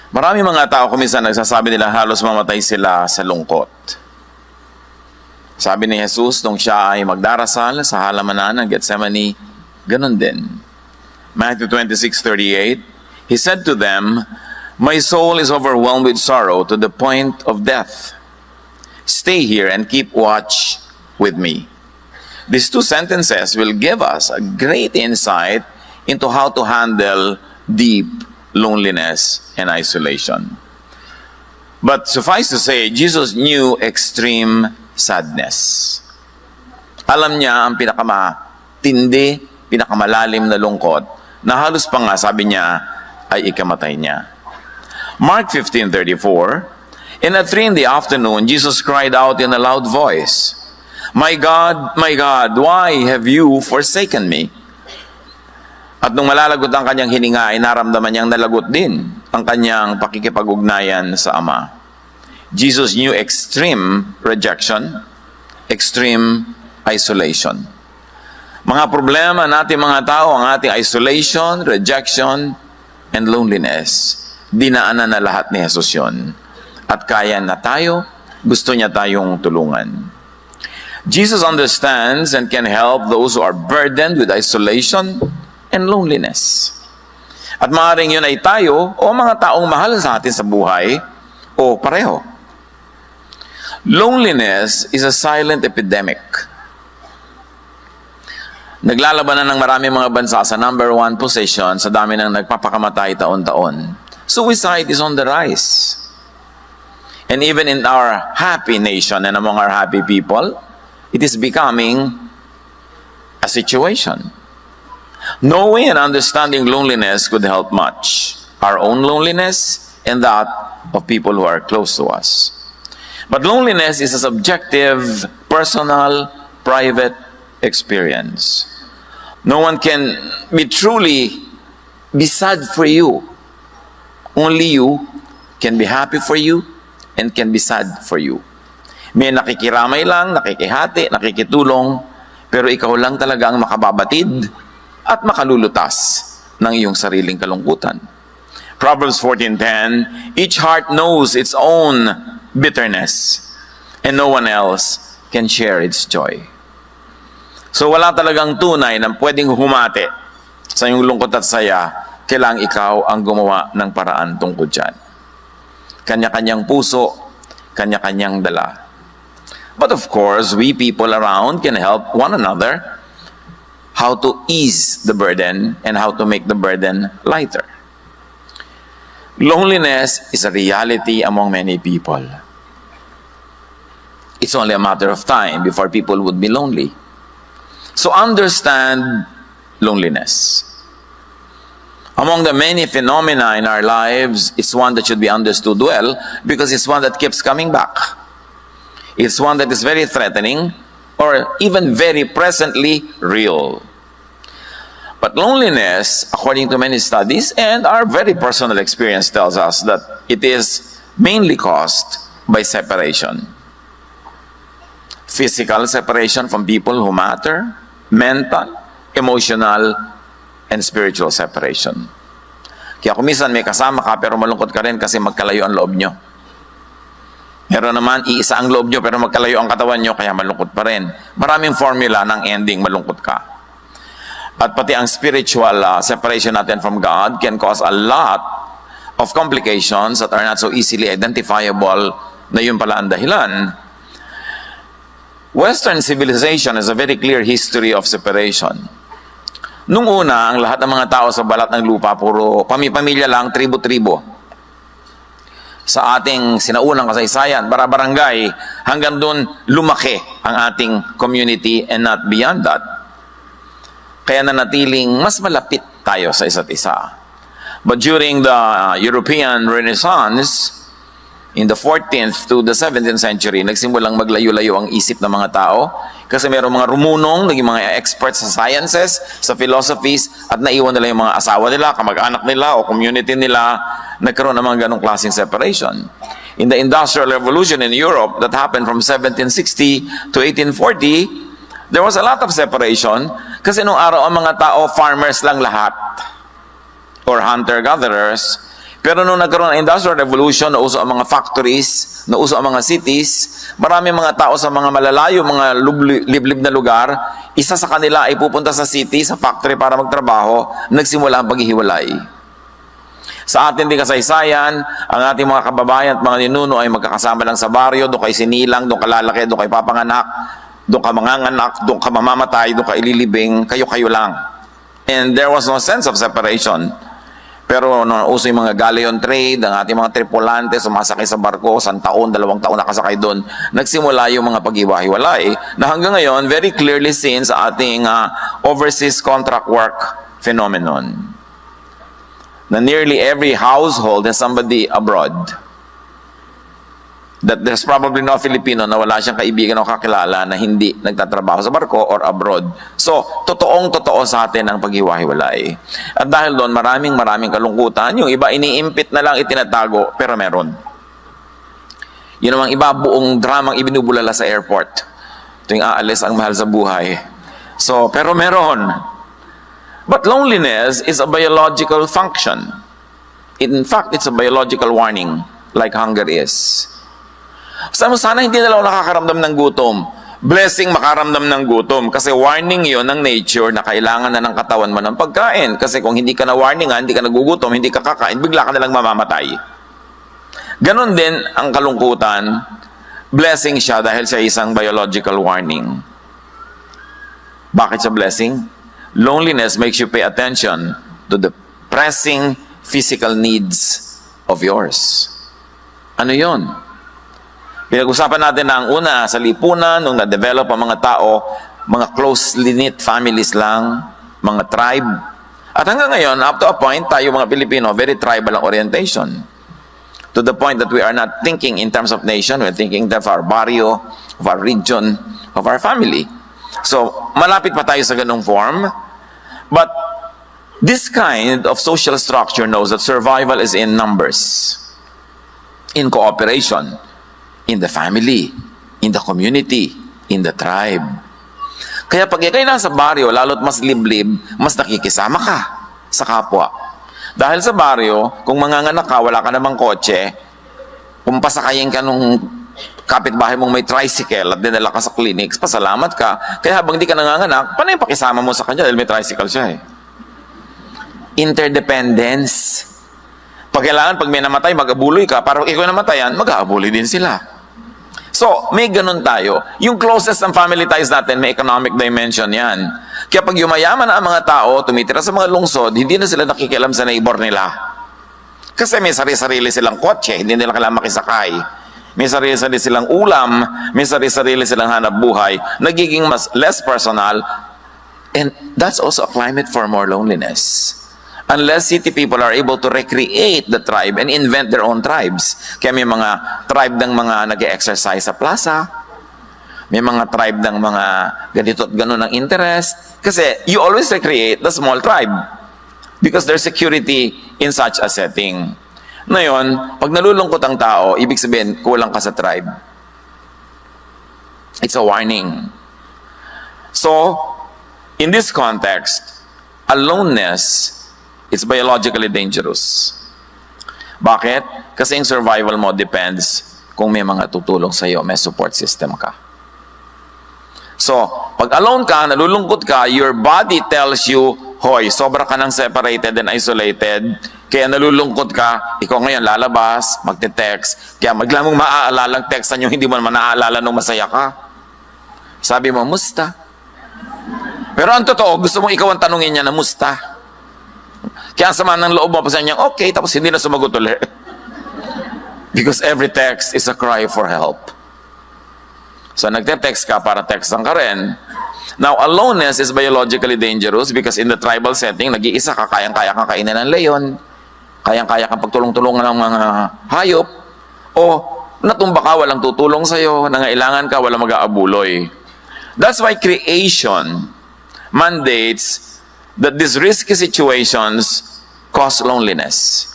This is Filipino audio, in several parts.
Marami mga tao kuminsan nagsasabi nila halos mamatay sila sa lungkot. Sabi ni Jesus nung siya ay magdarasal sa halamanan ng Gethsemane, ganun din. Matthew 26:38, He said to them, My soul is overwhelmed with sorrow to the point of death. Stay here and keep watch with me. These two sentences will give us a great insight into how to handle deep loneliness and isolation. But suffice to say, Jesus knew extreme sadness. Alam niya ang pinakamatindi, pinakamalalim na lungkot na halos pa nga sabi niya ay ikamatay niya. Mark 15:34, And at 3 p.m, Jesus cried out in a loud voice, my God, why have you forsaken me? At nung malalagot ang kanyang hininga, ay naramdaman niyang nalagot din ang kanyang pakikipag-ugnayan sa Ama. Jesus knew extreme rejection, extreme isolation. Mga problema natin mga tao, ang ating isolation, rejection, and loneliness, dinaanan na lahat ni Jesus yun. At kaya na tayo, gusto niya tayong tulungan. Jesus understands and can help those who are burdened with isolation and loneliness. At maaaring yun ay tayo o mga taong mahal sa atin sa buhay o pareho. Loneliness is a silent epidemic. Naglalaban na ng maraming mga bansa sa number 1 position sa dami ng nagpapakamatay taon-taon. Suicide is on the rise. And even in our happy nation and among our happy people, it is becoming a situation. Knowing and understanding loneliness could help much. Our own loneliness and that of people who are close to us. But loneliness is a subjective, personal, private experience. No one can truly be sad for you. Only you can be happy for you and can be sad for you. May nakikiramay lang, nakikihati, nakikitulong, pero ikaw lang talaga ang makababatid at makalulutas ng iyong sariling kalungkutan. Proverbs 14:10, Each heart knows its own bitterness, and no one else can share its joy. So wala talagang tunay na pwedeng humati sa iyong lungkot at saya, kailangang ikaw ang gumawa ng paraan tungkol dyan. Kanya-kanyang puso, kanya-kanyang dala. But of course, we people around can help one another how to ease the burden and how to make the burden lighter. Loneliness is a reality among many people. It's only a matter of time before people would be lonely. So understand loneliness. Among the many phenomena in our lives, it's one that should be understood well because it's one that keeps coming back. It's one that is very threatening or even very presently real. But loneliness, according to many studies and our very personal experience tells us that it is mainly caused by separation. Physical separation from people who matter, mental, emotional, and spiritual separation. Kaya kung minsan may kasama ka pero malungkot ka rin kasi magkalayo ang loob nyo. Meron naman, iisa ang loob nyo pero magkalayo ang katawan nyo kaya malungkot pa rin. Maraming formula ng ending malungkot ka. At pati ang spiritual separation natin from God can cause a lot of complications that are not so easily identifiable na yun pala ang dahilan. Western civilization has a very clear history of separation. Nung una, ang lahat ng mga tao sa balat ng lupa, puro pamilya lang, tribo-tribo. Sa ating sinaunang kasaysayan, bara-barangay, hanggang doon lumaki ang ating community and not beyond that. Kaya nanatiling mas malapit tayo sa isa't isa. But during the European Renaissance, in the 14th to the 17th century, nagsimulang maglayo-layo ang isip ng mga tao kasi mayroong mga rumunong, naging mga experts sa sciences, sa philosophies, at naiwan nila yung mga asawa nila, kamag-anak nila, o community nila, nagkaroon ng mga ganong klaseng separation. In the Industrial Revolution in Europe that happened from 1760 to 1840, there was a lot of separation kasi nung araw ang mga tao, farmers lang lahat or hunter-gatherers. Pero nung nagkaroon ng Industrial Revolution, nauso ang mga factories, nauso ang mga cities, marami mga tao sa mga malalayo, mga liblib na lugar, isa sa kanila ay pupunta sa city, sa factory para magtrabaho, nagsimula ang paghihiwalay. Sa ating din kasaysayan, ang ating mga kababayan at mga ninuno ay magkakasama lang sa baryo, doon kay sinilang, doon ka lalaki, doon kay papanganak, doon ka manganganak, doon ka mamamatay, doon ka ililibing, kayo-kayo lang. And there was no sense of separation. Pero nung uso yung mga galleon trade, ang ating mga tripulante, sumasakay sa barko, 1 taon, 2 taon nakasakay doon, nagsimula yung mga paghiwa-hiwalay na hanggang ngayon, very clearly seen sa ating overseas contract work phenomenon. Na nearly every household has somebody abroad. That there's probably no Filipino na wala siyang kaibigan o kakilala na hindi nagtatrabaho sa barko or abroad. So, totoong-totoo sa atin ang paghiwa-hiwalay. At dahil doon, maraming kalungkutan. Yung iba, iniimpit na lang, itinatago, pero meron. Yun namang iba, buong dramang ibinubulala sa airport. Tuwing aalis ang mahal sa buhay. So, pero meron. But loneliness is a biological function. In fact, it's a biological warning, like hunger is. Sana hindi na lang nakakaramdam ng gutom. Blessing makaramdam ng gutom kasi warning yon ng nature na kailangan na ng katawan mo ng pagkain. Kasi kung hindi ka na warningan, hindi ka nagugutom, hindi ka kakain, bigla ka na lang mamamatay. Ganon din ang kalungkutan. Blessing siya dahil siya isang biological warning. Bakit siya blessing? Loneliness makes you pay attention to the pressing physical needs of yours. Ano yon? Pinag-usapan natin na ang una sa lipunan, nung na-develop ang mga tao, mga closely knit families lang, mga tribe. At hanggang ngayon, up to a point, tayo mga Pilipino, very tribal ang orientation. To the point that we are not thinking in terms of nation, we're thinking of our barrio, of our region, of our family. So, malapit pa tayo sa ganung form. But this kind of social structure knows that survival is in numbers, in cooperation, in the family, in the community, in the tribe. Kaya pag ikay nasa baryo, lalo't mas liblib, mas nakikisama ka sa kapwa. Dahil sa baryo, kung manganganak ka, wala ka namang kotse, kung pasakayin ka nung kapitbahay mong may tricycle at dinala ka sa clinics, pasalamat ka. Kaya habang di ka nanganganak, paano yung pakisama mo sa kanya dahil may tricycle siya eh? Interdependence. Pag kailangan, pag may namatay, mag-abuloy ka. Para pag ikaw namatayan, mag-aabuloy din sila. So, may ganun tayo. Yung closest ng family ties natin, may economic dimension yan. Kaya pag yumayaman na ang mga tao, tumitira sa mga lungsod, hindi na sila nakikialam sa neighbor nila. Kasi may sarili-sarili silang kotse, hindi nila kailangan makisakay. May sarili-sarili silang ulam, may sarili-sarili silang hanap buhay, nagiging mas less personal, and that's also a climate for more loneliness. Unless city people are able to recreate the tribe and invent their own tribes. Kaya may mga tribe ng mga nag-exercise sa plaza, may mga tribe ng mga ganito at gano'n ng interest. Kasi you always recreate the small tribe because there's security in such a setting. Ngayon, pag nalulungkot ang tao, ibig sabihin, kulang ka sa tribe. It's a warning. So, in this context, aloneness, it's biologically dangerous. Bakit? Kasi yung survival mo depends kung may mga tutulong sa iyo, may support system ka. So, pag alone ka, nalulungkot ka, your body tells you, hoy, sobra ka nang separated and isolated, kaya nalulungkot ka, ikaw ngayon lalabas, magte-text, kaya magla mong maaalalang textan yung hindi mo naman naaalala nung masaya ka. Sabi mo, musta? Pero ang totoo, gusto mong ikaw ang tanungin niya na musta? Kaya ang sama ng loob mo, pasayan niya, okay, tapos hindi na sumagot ulit. Because every text is a cry for help. So nagte-text ka para textan ka rin. Now, aloneness is biologically dangerous because in the tribal setting, nag-iisa ka, kayang-kaya kang kainin ng leon, kayang-kaya kang pagtulong-tulungan ng mga hayop, o natumba ka, walang tutulong sa'yo, nangailangan ka, walang mag-aabuloy. That's why creation mandates that these risky situations cause loneliness.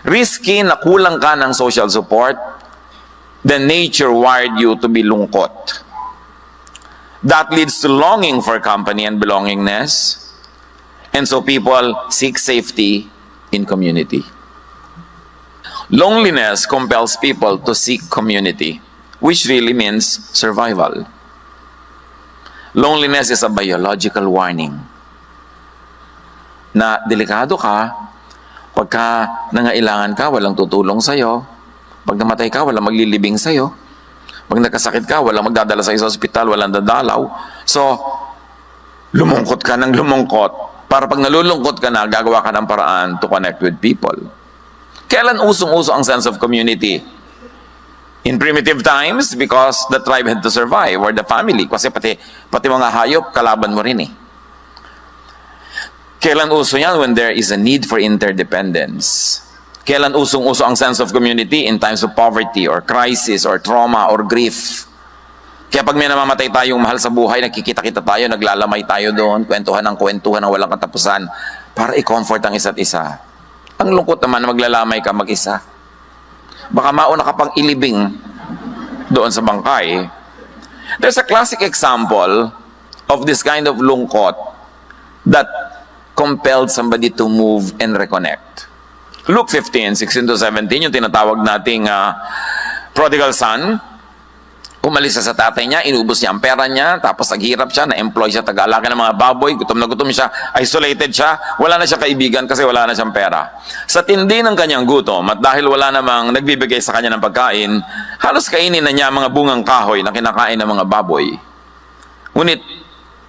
Risky na kulang ka ng social support, then nature wired you to be lungkot. That leads to longing for company and belongingness, and so people seek safety in community. Loneliness compels people to seek community, which really means survival. Loneliness is a biological warning na delikado ka pagka nangailangan ka, walang tutulong sa'yo. Pag namatay ka, walang maglilibing sa'yo. Pag nagkasakit ka, walang magdadala sa'yo sa ospital, walang dadalaw. So, lumungkot ka ng lumungkot. Para pag nalulungkot ka na, gagawa ka ng paraan to connect with people. Kailan usong-uso ang sense of community? In primitive times, because the tribe had to survive, or the family. Kasi pati mga hayop, kalaban mo rin eh. Kailan uso yan? When there is a need for interdependence. Kailan usong-uso ang sense of community? In times of poverty, or crisis, or trauma, or grief. Kaya pag may namamatay tayong mahal sa buhay, nakikita-kita tayo, naglalamay tayo doon, kwentuhan ng walang katapusan, para i-comfort ang isa't isa. Ang lungkot naman na maglalamay ka mag-isa. Baka mauna ka pang ilibing doon sa bangkay. There's a classic example of this kind of lungkot that compelled somebody to move and reconnect. Luke 15:16-17, yung tinatawag nating prodigal son. Umalis sa tatay niya, inubos niya ang pera niya, tapos naghirap siya, na-employ siya, taga-alaga ng mga baboy, gutom na gutom siya, isolated siya, wala na siya kaibigan kasi wala na siyang pera. Sa tindi ng kanyang gutom, at dahil wala namang nagbibigay sa kanya ng pagkain, halos kainin na niya mga bungang kahoy na kinakain ng mga baboy. Ngunit,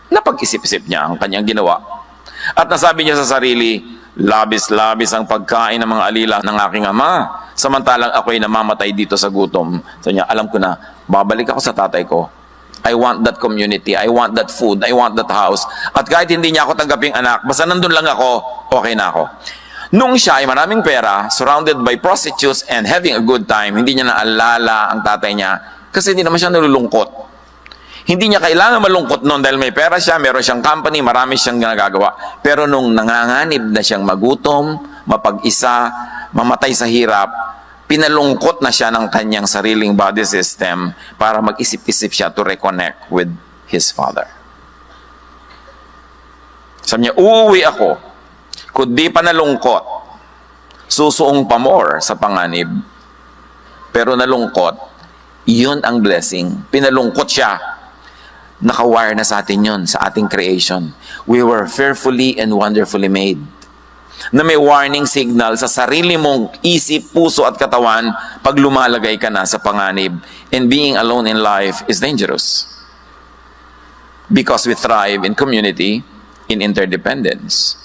napag-isip-isip niya ang kanyang ginawa. At nasabi niya sa sarili, labis-labis ang pagkain ng mga alila ng aking ama, samantalang ako'y namamatay dito sa gutom. So niya, alam ko na, babalik ako sa tatay ko. I want that community, I want that food, I want that house. At kahit hindi niya ako tanggaping anak, basta nandun lang ako, okay na ako. Nung siya ay maraming pera, surrounded by prostitutes and having a good time, hindi niya naalala ang tatay niya kasi hindi naman siya nalulungkot. Hindi niya kailangan malungkot noon dahil may pera siya, meron siyang company, marami siyang nagagawa. Pero nung nanganganib na siyang magutom, mapag-isa, mamatay sa hirap, pinalungkot na siya ng kanyang sariling body system para mag-isip-isip siya to reconnect with his father. Sabi niya, uuwi ako, kundi pa nalungkot, susuong pa more sa panganib. Pero nalungkot, iyon ang blessing. Pinalungkot siya. Nakawire na sa atin yun, sa ating creation. We were fearfully and wonderfully made. Na may warning signal sa sarili mong isip, puso at katawan pag lumalagay ka na sa panganib. And being alone in life is dangerous. Because we thrive in community, in interdependence.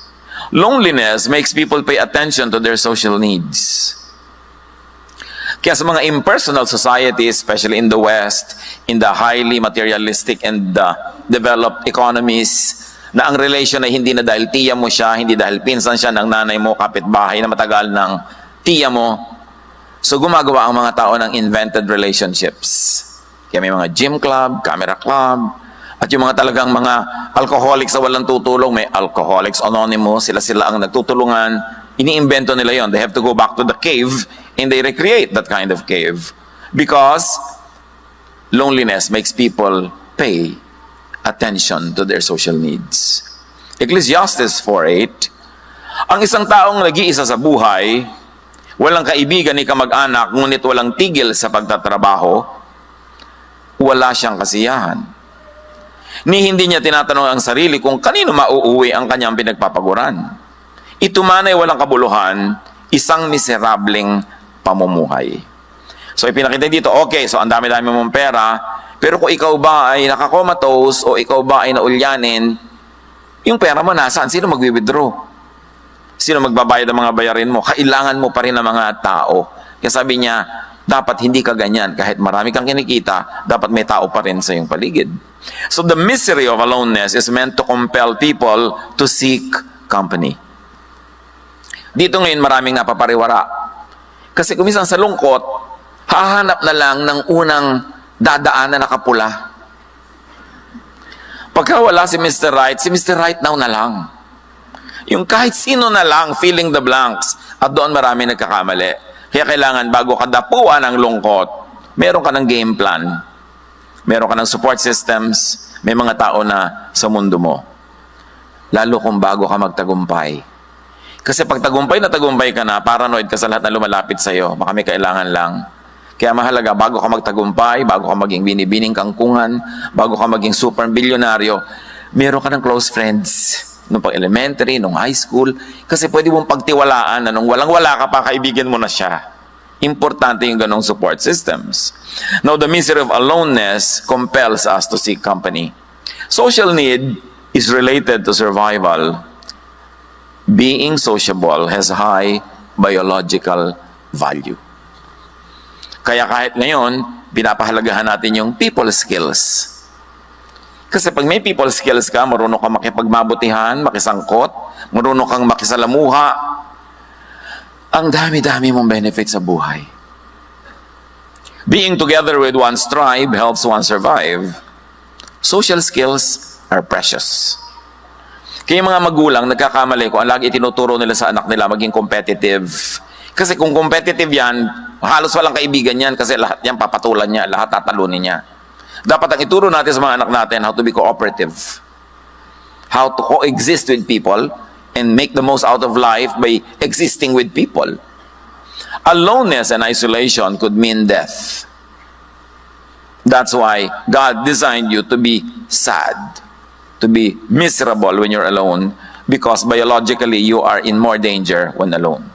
Loneliness makes people pay attention to their social needs. Kaya sa mga impersonal societies, especially in the West, in the highly materialistic and developed economies, na ang relation ay hindi na dahil tiya mo siya, hindi dahil pinsan siya ng nanay mo, kapitbahay na matagal ng tiya mo. So gumagawa ang mga tao ng invented relationships. Kaya may mga gym club, camera club, at yung mga talagang mga alcoholics sa walang tutulong, may Alcoholics Anonymous, sila ang nagtutulungan. Iniimbento nila yon. They have to go back to the cave and they recreate that kind of cave. Because loneliness makes people pay attention to their social needs. Ecclesiastes 4:8, ang isang taong nag-iisa sa buhay, walang kaibigan ni kamag-anak, ngunit walang tigil sa pagtatrabaho, wala siyang kasiyahan. Ni hindi niya tinatanong ang sarili kung kanino mauuwi ang kanyang pinagpapaguran. Ito man ay walang kabuluhan, isang miserableng pamumuhay. So ipinakita dito, okay, so ang dami-dami mong pera, pero kung ikaw ba ay nakakomatose o ikaw ba ay naulyanin, yung pera mo nasaan? Sino magwi-withdraw? Sino magbabayad ng mga bayarin mo? Kailangan mo pa rin ng mga tao. Kaya sabi niya, dapat hindi ka ganyan. Kahit marami kang kinikita, dapat may tao pa rin sa iyong paligid. So the misery of aloneness is meant to compel people to seek company. Dito ngayon maraming napapariwara. Kasi kumisan sa lungkot, hahanap na lang ng unang dadaan na nakapula. Pagka wala si Mr. Right now na lang. Yung kahit sino na lang, filling the blanks. At doon marami nagkakamali. Kaya kailangan bago ka dapuan ng lungkot, meron ka ng game plan. Meron ka ng support systems. May mga tao na sa mundo mo. Lalo kung bago ka magtagumpay. Kasi pag tagumpay na tagumpay ka na, paranoid ka sa lahat na lumalapit sa'yo. Baka may kailangan lang. Kaya mahalaga, bago ka magtagumpay, bago ka maging binibining kangkungan, bago ka maging super bilyonaryo, meron ka ng close friends. Nung pag-elementary, nung high school. Kasi pwede mong pagtiwalaan na nung walang-wala ka pa, kaibigan mo na siya. Importante yung ganong support systems. Now, the misery of aloneness compels us to seek company. Social need is related to survival. Being sociable has high biological value. Kaya kahit ngayon, pinapahalagahan natin yung people skills. Kasi pag may people skills ka, marunong kang makipagmabutihan, makisangkot, marunong kang makisalamuha, ang dami-dami mong benefits sa buhay. Being together with one's tribe helps one survive. Social skills are precious. Kaya yung mga magulang, nagkakamali ko, ang lagi itinuturo nila sa anak nila maging competitive. Kasi kung competitive yan, halos walang kaibigan yan kasi lahat yan papatulan niya, lahat tatalunin niya. Dapat ang ituro natin sa mga anak natin how to be cooperative. How to coexist with people and make the most out of life by existing with people. Aloneness and isolation could mean death. That's why God designed you to be sad, to be miserable when you're alone, because biologically you are in more danger when alone.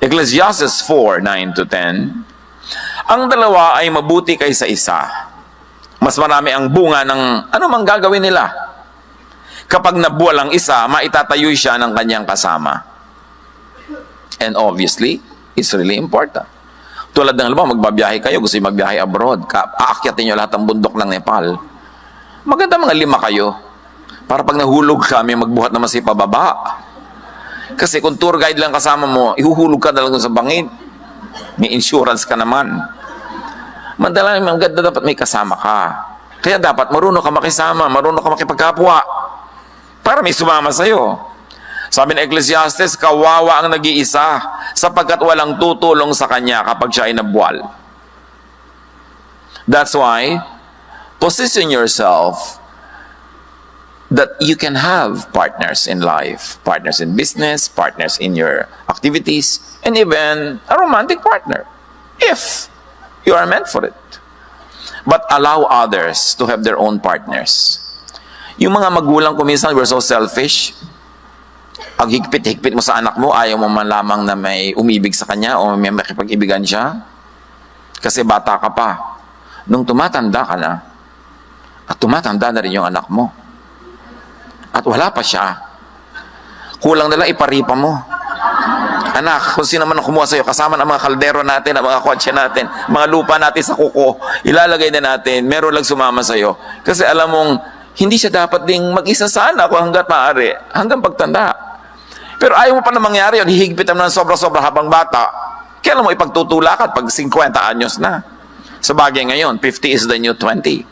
Ecclesiastes 4:9-10, ang dalawa ay mabuti kaysa isa. Mas marami ang bunga ng anumang gagawin nila. Kapag nabuwal ang isa, maitatayo siya ng kanyang kasama. And obviously, it's really important. Tulad ng halimbawa, magbabiyahe kayo, gusto yung magbiyahe abroad, aakyatin nyo lahat ng bundok ng Nepal. Maganda mga 5 kayo. Para pag nahulog ka, may magbuhat naman sa pababa. Kasi kung tour guide lang kasama mo, ihuhulog ka na lang sa bangin. May insurance ka naman. Madalang maganda dapat may kasama ka. Kaya dapat marunong ka makisama, marunong ka makipagkapwa. Para may sumama sa'yo. Sabi ng Ecclesiastes, kawawa ang nag-iisa sapagkat walang tutulong sa kanya kapag siya ay nabuwal. That's why, position yourself that you can have partners in life, partners in business, partners in your activities, and even a romantic partner, if you are meant for it. But allow others to have their own partners. Yung mga magulang ko minsan, we're so selfish. Ang higpit-higpit mo sa anak mo, ayaw mo man lamang na may umibig sa kanya o may makipag-ibigan siya. Kasi bata ka pa. Nung tumatanda ka na, at tumatanda na rin yung anak mo, at wala pa siya, kulang na lang iparipa mo. Anak, kung sino man ang kumuha sa'yo, kasama ng mga kaldero natin, ang mga kotse natin, mga lupa natin sa kuko, ilalagay na natin, meron lang sumama sa'yo. Kasi alam mong, hindi siya dapat ding mag-isa sana kung hanggat maaari, hanggang pagtanda. Pero ayaw mo pa na mangyari yun, hihigpitan mo ng sobra-sobra habang bata, kailan mo ipagtutulakan pag 50 anyos na. Sa bagay ngayon, 50 is the new 20.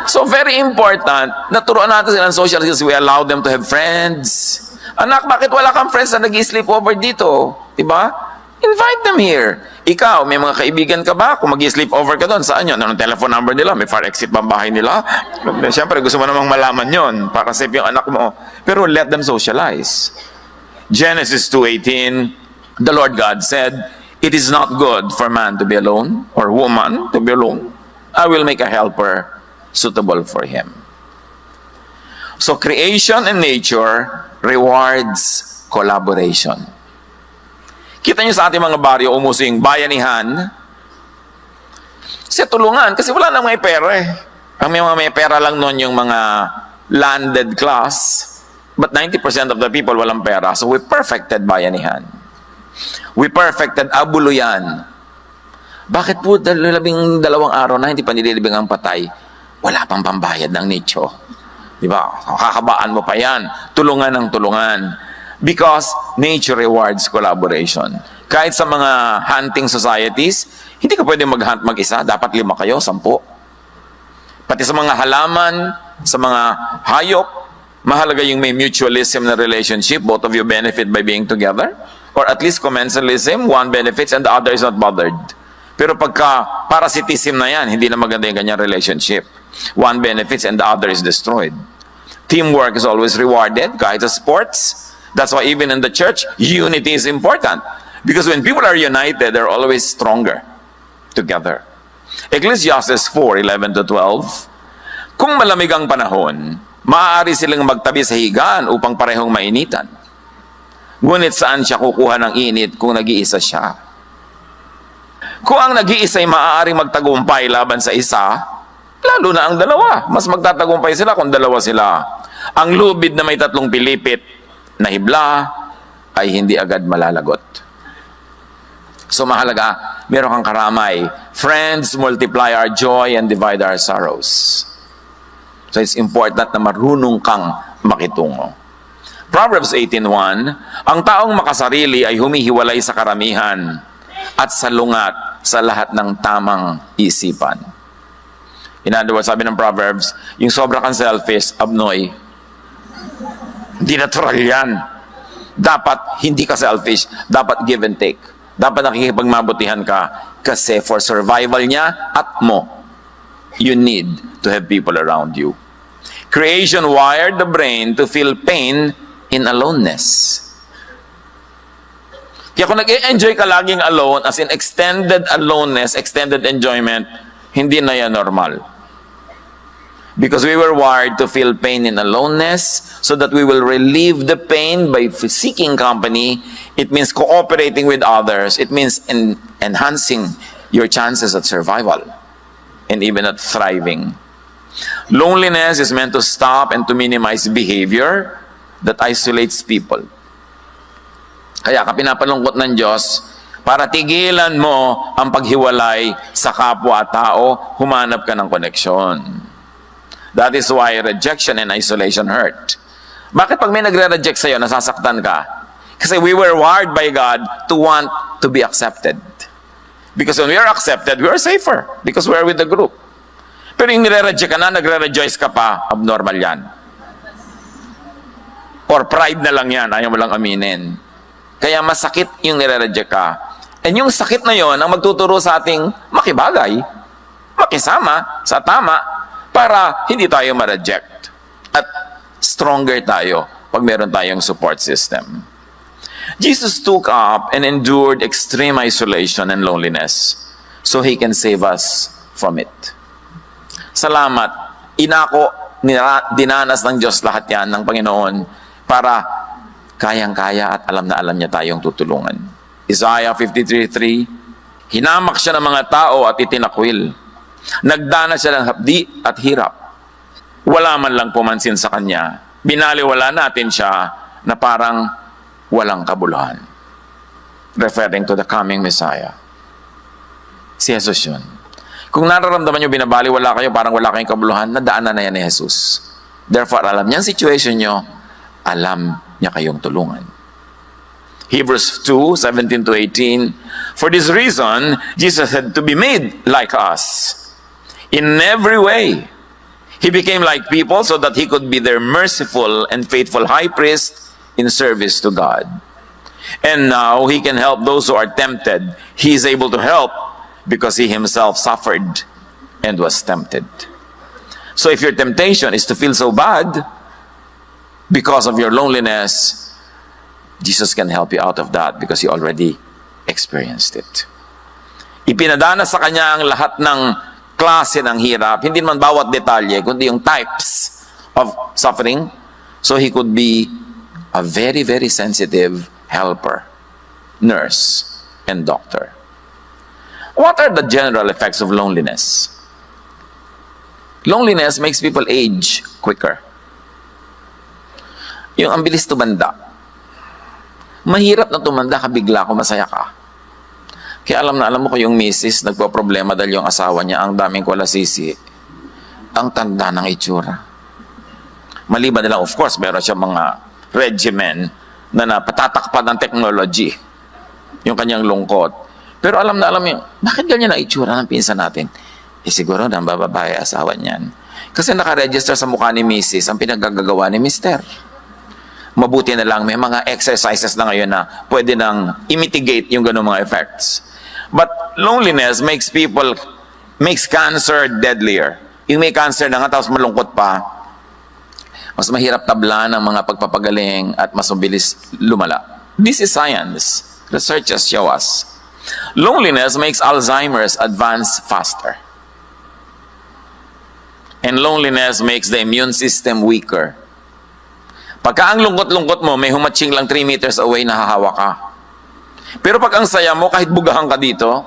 So very important, naturuan natin sila ng social skills. We allow them to have friends. Anak, bakit wala kang friends na nag-sleep over dito? Diba? Invite them here. Ikaw, may mga kaibigan ka ba? Kung mag-sleep over ka doon, saan yun? Anong telephone number nila? May fire exit ba ang bahay nila? Siyempre, gusto mo namang malaman yon para safe yung anak mo. Pero let them socialize. Genesis 2:18, the Lord God said, "It is not good for man to be alone, or woman to be alone. I will make a helper suitable for him." So creation and nature rewards collaboration. Kita niyo sa ating mga baryo, umuso yung bayanihan. Kasi tulungan, kasi wala nang may pera eh. Ang may mga may pera lang noon yung mga landed class. But 90% of the people walang pera. So we perfected bayanihan. We perfected abuluyan. Bakit po 12 araw na hindi pa nililibing ang patay? Wala pang pambayad ng nicho. Diba? Kakabaan mo pa yan. Tulungan ng tulungan. Because nature rewards collaboration. Kahit sa mga hunting societies, hindi ka pwede mag-hunt mag-isa. Dapat 5 kayo, 10. Pati sa mga halaman, sa mga hayop, mahalaga yung may mutualism na relationship. Both of you benefit by being together. Or at least commensalism, one benefits and the other is not bothered. Pero pagka parasitism na yan, hindi na maganda yung kanyang relationship. One benefits and the other is destroyed. Teamwork is always rewarded, kahit sa sports. That's why even in the church, unity is important. Because when people are united, they're always stronger together. Ecclesiastes 4:11 to 12, kung malamig ang panahon, maaari silang magtabi sa higaan upang parehong mainitan. Ngunit saan siya kukuha ng init kung nag-iisa siya? Kung ang nag-iisa ay maaaring magtagumpay laban sa isa, lalo na ang dalawa. Mas magtatagumpay sila kung dalawa sila. Ang lubid na may 3 pilipit na hibla ay hindi agad malalagot. So mahalaga, meron kang karamay. Friends, multiply our joy and divide our sorrows. So it's important na marunong kang makitungo. Proverbs 18:1, ang taong makasarili ay humihiwalay sa karamihan at salungat sa lahat ng tamang isipan. In other words, sabi ng Proverbs, yung sobra kang selfish, abnoy. Hindi natural yan. Dapat hindi ka selfish. Dapat give and take. Dapat nakikipagmabutihan ka. Kasi for survival niya at mo, you need to have people around you. Creation wired the brain to feel pain in aloneness. Kaya kung nag-enjoy ka laging alone, as in extended aloneness, extended enjoyment, hindi na yan normal. Because we were wired to feel pain in aloneness so that we will relieve the pain by seeking company. It means cooperating with others. It means enhancing your chances at survival and even at thriving. Loneliness is meant to stop and to minimize behavior that isolates people. Kaya ka pinapalungkot ng Diyos para tigilan mo ang paghiwalay sa kapwa-tao, humanap ka ng koneksyon. That is why rejection and isolation hurt. Bakit pag may nagre-reject sa'yo, nasasaktan ka? Kasi we were wired by God to want to be accepted. Because when we are accepted, we are safer. Because we are with the group. Pero yung nire-reject ka na, nagre-rejoice ka pa, abnormal yan. Or pride na lang yan, ayaw mo lang aminin. Kaya masakit yung nire-reject ka. And yung sakit na yon ang magtuturo sa ating makibagay, makisama sa tama, para hindi tayo ma-reject. At stronger tayo pag meron tayong support system. Jesus took up and endured extreme isolation and loneliness so He can save us from it. Salamat. Inako, dinanas ng Diyos lahat yan ng Panginoon para kayang-kaya at alam na alam niya tayong tutulungan. Isaiah 53:3, hinamak siya ng mga tao at itinakwil. Nagdana siya ng hapdi at hirap. Wala man lang pumansin sa kanya. Binaliwala natin siya na parang walang kabuluhan. Referring to the coming Messiah. Si Jesus yun. Kung nararamdaman nyo binabaliwala kayo, parang wala kayong kabuluhan, nadaanan na yan ni Jesus. Therefore, alam niya ang situation nyo, alam niya kayong tulungan. Hebrews 2:17-18, for this reason, Jesus had to be made like us. In every way, He became like people so that He could be their merciful and faithful high priest in service to God. And now He can help those who are tempted. He is able to help because He Himself suffered and was tempted. So if your temptation is to feel so bad because of your loneliness, Jesus can help you out of that because He already experienced it. Ipinadana sa Kanya ang lahat ng klase ng hirap, hindi naman bawat detalye, kundi yung types of suffering, so He could be a very, very sensitive helper, nurse, and doctor. What are the general effects of loneliness? Loneliness makes people age quicker. Yung ang bilis tumanda. Mahirap na tumanda ka bigla kung masaya ka. Kaya alam na alam mo ko yung misis, nagpo-problema dahil yung asawa niya, ang daming kwalasisi, ang tanda ng itsura. Maliban nila, of course, meron siya mga regimen na napatatakpan ng technology, yung kanyang lungkot. Pero alam na alam yung, bakit ganyan ang itsura ng pinsan natin? Eh siguro na bababae asawa niyan. Kasi nakaregister sa mukha ni misis ang pinagagagawa ni mister. Mabuti na lang, may mga exercises na ngayon na pwede nang imitigate yung ganung mga effects. But loneliness makes cancer deadlier. Yung may cancer na nga, tapos malungkot pa, Mas mahirap tabla ng mga pagpapagaling at mas mabilis lumala. This is science. Researchers show us. Loneliness makes Alzheimer's advance faster. And loneliness makes the immune system weaker. Pagka ang lungkot-lungkot mo, may humatching lang 3 meters away, nahahawa ka. Pero pag ang saya mo, kahit bugahan ka dito,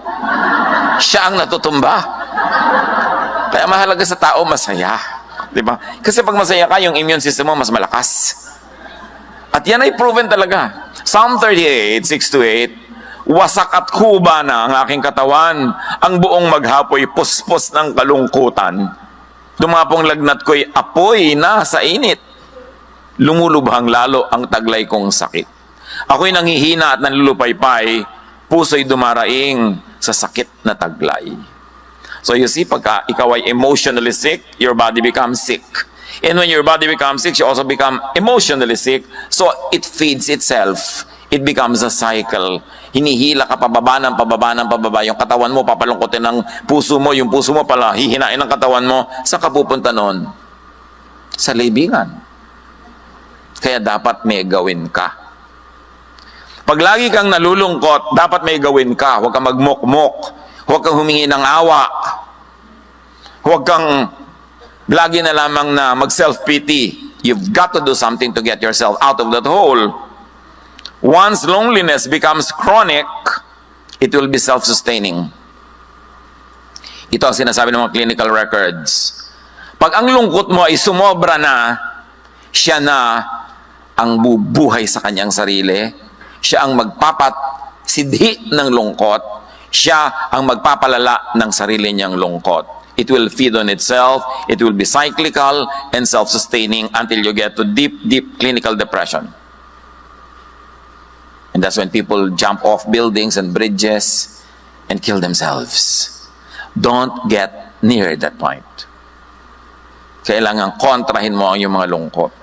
siya ang natutumba. Kaya mahalaga sa tao, masaya. Diba? Kasi pag masaya ka, yung immune system mo mas malakas. At yan ay proven talaga. Psalm 38, 6-8, wasak at kuba na ang aking katawan, ang buong maghapoy puspos ng kalungkutan. Dumapong lagnat ko'y apoy na sa init. Lumulubhang lalo ang taglay kong sakit. Ako'y nanghihina at nanlulupaypay, puso'y dumaraing sa sakit na taglay. So you see, pagka ikaw ay emotionally sick, your body becomes sick. And when your body becomes sick, you also become emotionally sick. So it feeds itself. It becomes a cycle. Hinihila ka pababa ng pababa ng pababa. Yung katawan mo, papalungkotin ng puso mo. Yung puso mo pala, hihinain ng katawan mo. Saan ka pupunta nun? Sa libingan. Kaya dapat may gawin ka. Pag lagi kang nalulungkot, dapat may gawin ka. Huwag kang magmukmok. Huwag kang humingi ng awa. Huwag kang lagi na lamang na mag-self-pity. You've got to do something to get yourself out of that hole. Once loneliness becomes chronic, it will be self-sustaining. Ito ang sinasabi ng mga clinical records. Pag ang lungkot mo ay sumobra na, siya na ang bubuhay sa kanyang sarili. Siya ang magpapasidhi ng lungkot. Siya ang magpapalala ng sarili niyang lungkot. It will feed on itself. It will be cyclical and self-sustaining until you get to deep, deep clinical depression. And that's when people jump off buildings and bridges and kill themselves. Don't get near that point. Kailangan kontrahin mo ang iyong mga lungkot.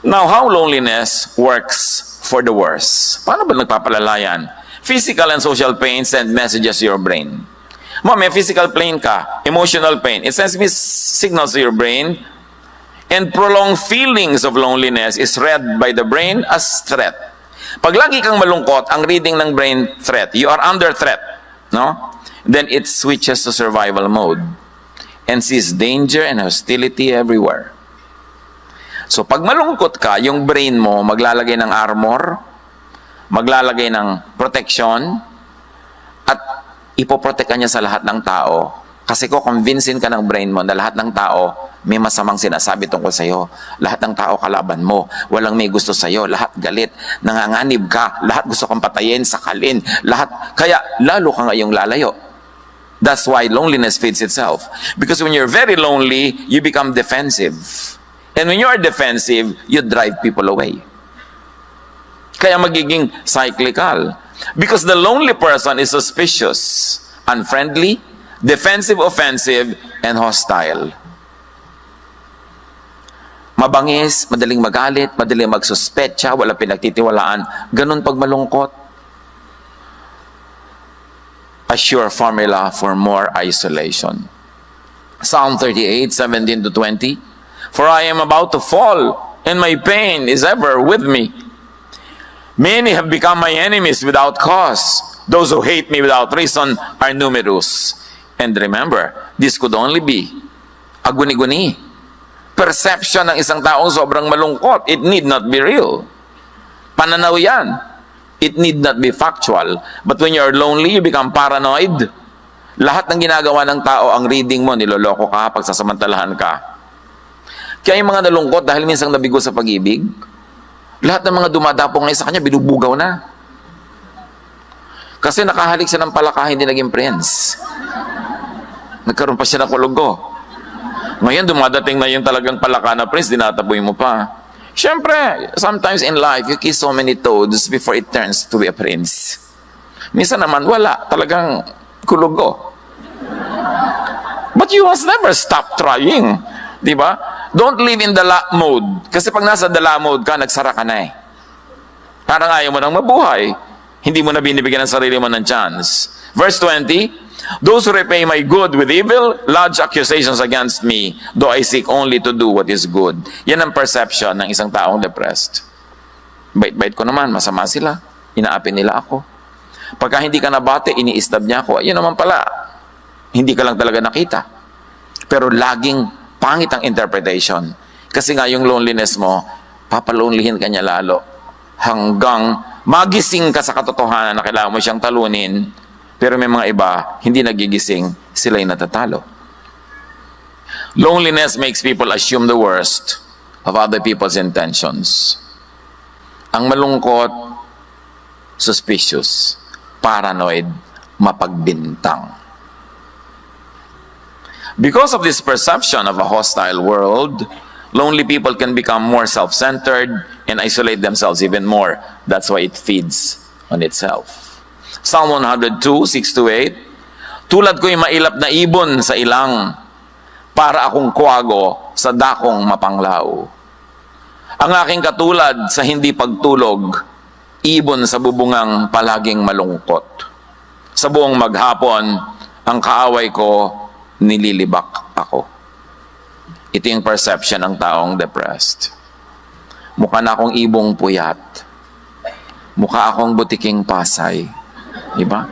Now, how loneliness works for the worse. Paano ba nagpapalala yan? Physical and social pain send messages to your brain. May physical pain ka, emotional pain. It sends signals to your brain. And prolonged feelings of loneliness is read by the brain as threat. Pag lagi kang malungkot, ang reading ng brain threat. You are under threat. No? Then it switches to survival mode and sees danger and hostility everywhere. So pag malungkot ka, yung brain mo maglalagay ng armor, maglalagay ng protection, at ipoprotect ka niya sa lahat ng tao. Kasi convincein ka ng brain mo na lahat ng tao may masamang sinasabi tungkol sa iyo. Lahat ng tao kalaban mo. Walang may gusto sa iyo. Lahat galit. Nanganganib ka. Lahat gusto kang patayin, sakalin. Lahat. Kaya lalo ka ngayong lalayo. That's why loneliness feeds itself. Because when you're very lonely, you become defensive. And when you are defensive, you drive people away. Kaya magiging cyclical. Because the lonely person is suspicious, unfriendly, defensive, offensive, and hostile. Mabangis, madaling magalit, madaling magsuspetsa, wala pinagtitiwalaan. Ganun pag malungkot. A sure formula for more isolation. Psalm 38, 17-20. For I am about to fall, and my pain is ever with me. Many have become my enemies without cause. Those who hate me without reason are numerous. And remember, this could only be a guni-guni. Perception ng isang taong sobrang malungkot. It need not be real. Pananaw yan. It need not be factual. But when you're lonely, you become paranoid. Lahat ng ginagawa ng tao, ang reading mo, niloloko ka, pagsasamantalahan ka. Kaya yung mga nalungkot dahil minsan nabigo sa pag-ibig, lahat ng mga dumadapong ngayon sa kanya, binubugaw na. Kasi nakahalik siya ng palaka, hindi naging prince. Nagkaroon pa siya ng kulugo. Ngayon, dumadating na yung talagang palaka na prince, dinataboy mo pa. Siyempre, sometimes in life, you kiss so many toads before it turns to be a prince. Minsan naman, wala. Talagang kulugo. But you must never stop trying. Diba? Don't live in the la mode. Kasi pag nasa dala mode ka, nagsara ka na eh. Parang ayaw mo nang mabuhay. Hindi mo na binibigyan ng sarili mo ng chance. Verse 20, Those who repay my good with evil lodge accusations against me, though I seek only to do what is good. Yan ang perception ng isang taong depressed. Bait-bait ko naman, masama sila. Inaapi nila ako. Pagka hindi ka nabate, ini-stab niya ako. Yun naman pala, hindi ka lang talaga nakita. Pero laging pangit ang interpretation. Kasi nga yung loneliness mo, papalonelihin ka niya lalo. Hanggang magising ka sa katotohanan na kailangan mo siyang talunin. Pero may mga iba, hindi nagigising, sila'y natatalo. Loneliness makes people assume the worst of other people's intentions. Ang malungkot, suspicious, paranoid, mapagbintang. Because of this perception of a hostile world, lonely people can become more self-centered and isolate themselves even more. That's why it feeds on itself. Psalm 102, 6-8, tulad ko'y mailap na ibon sa ilang, para akong kuwago sa dakong mapanglaw. Ang aking katulad sa hindi pagtulog, ibon sa bubungang palaging malungkot. Sa buong maghapon, ang kaaway ko, nililibak ako. Ito yung perception ng taong depressed. Mukha na akong ibong puyat. Mukha akong butiking pasay. Diba?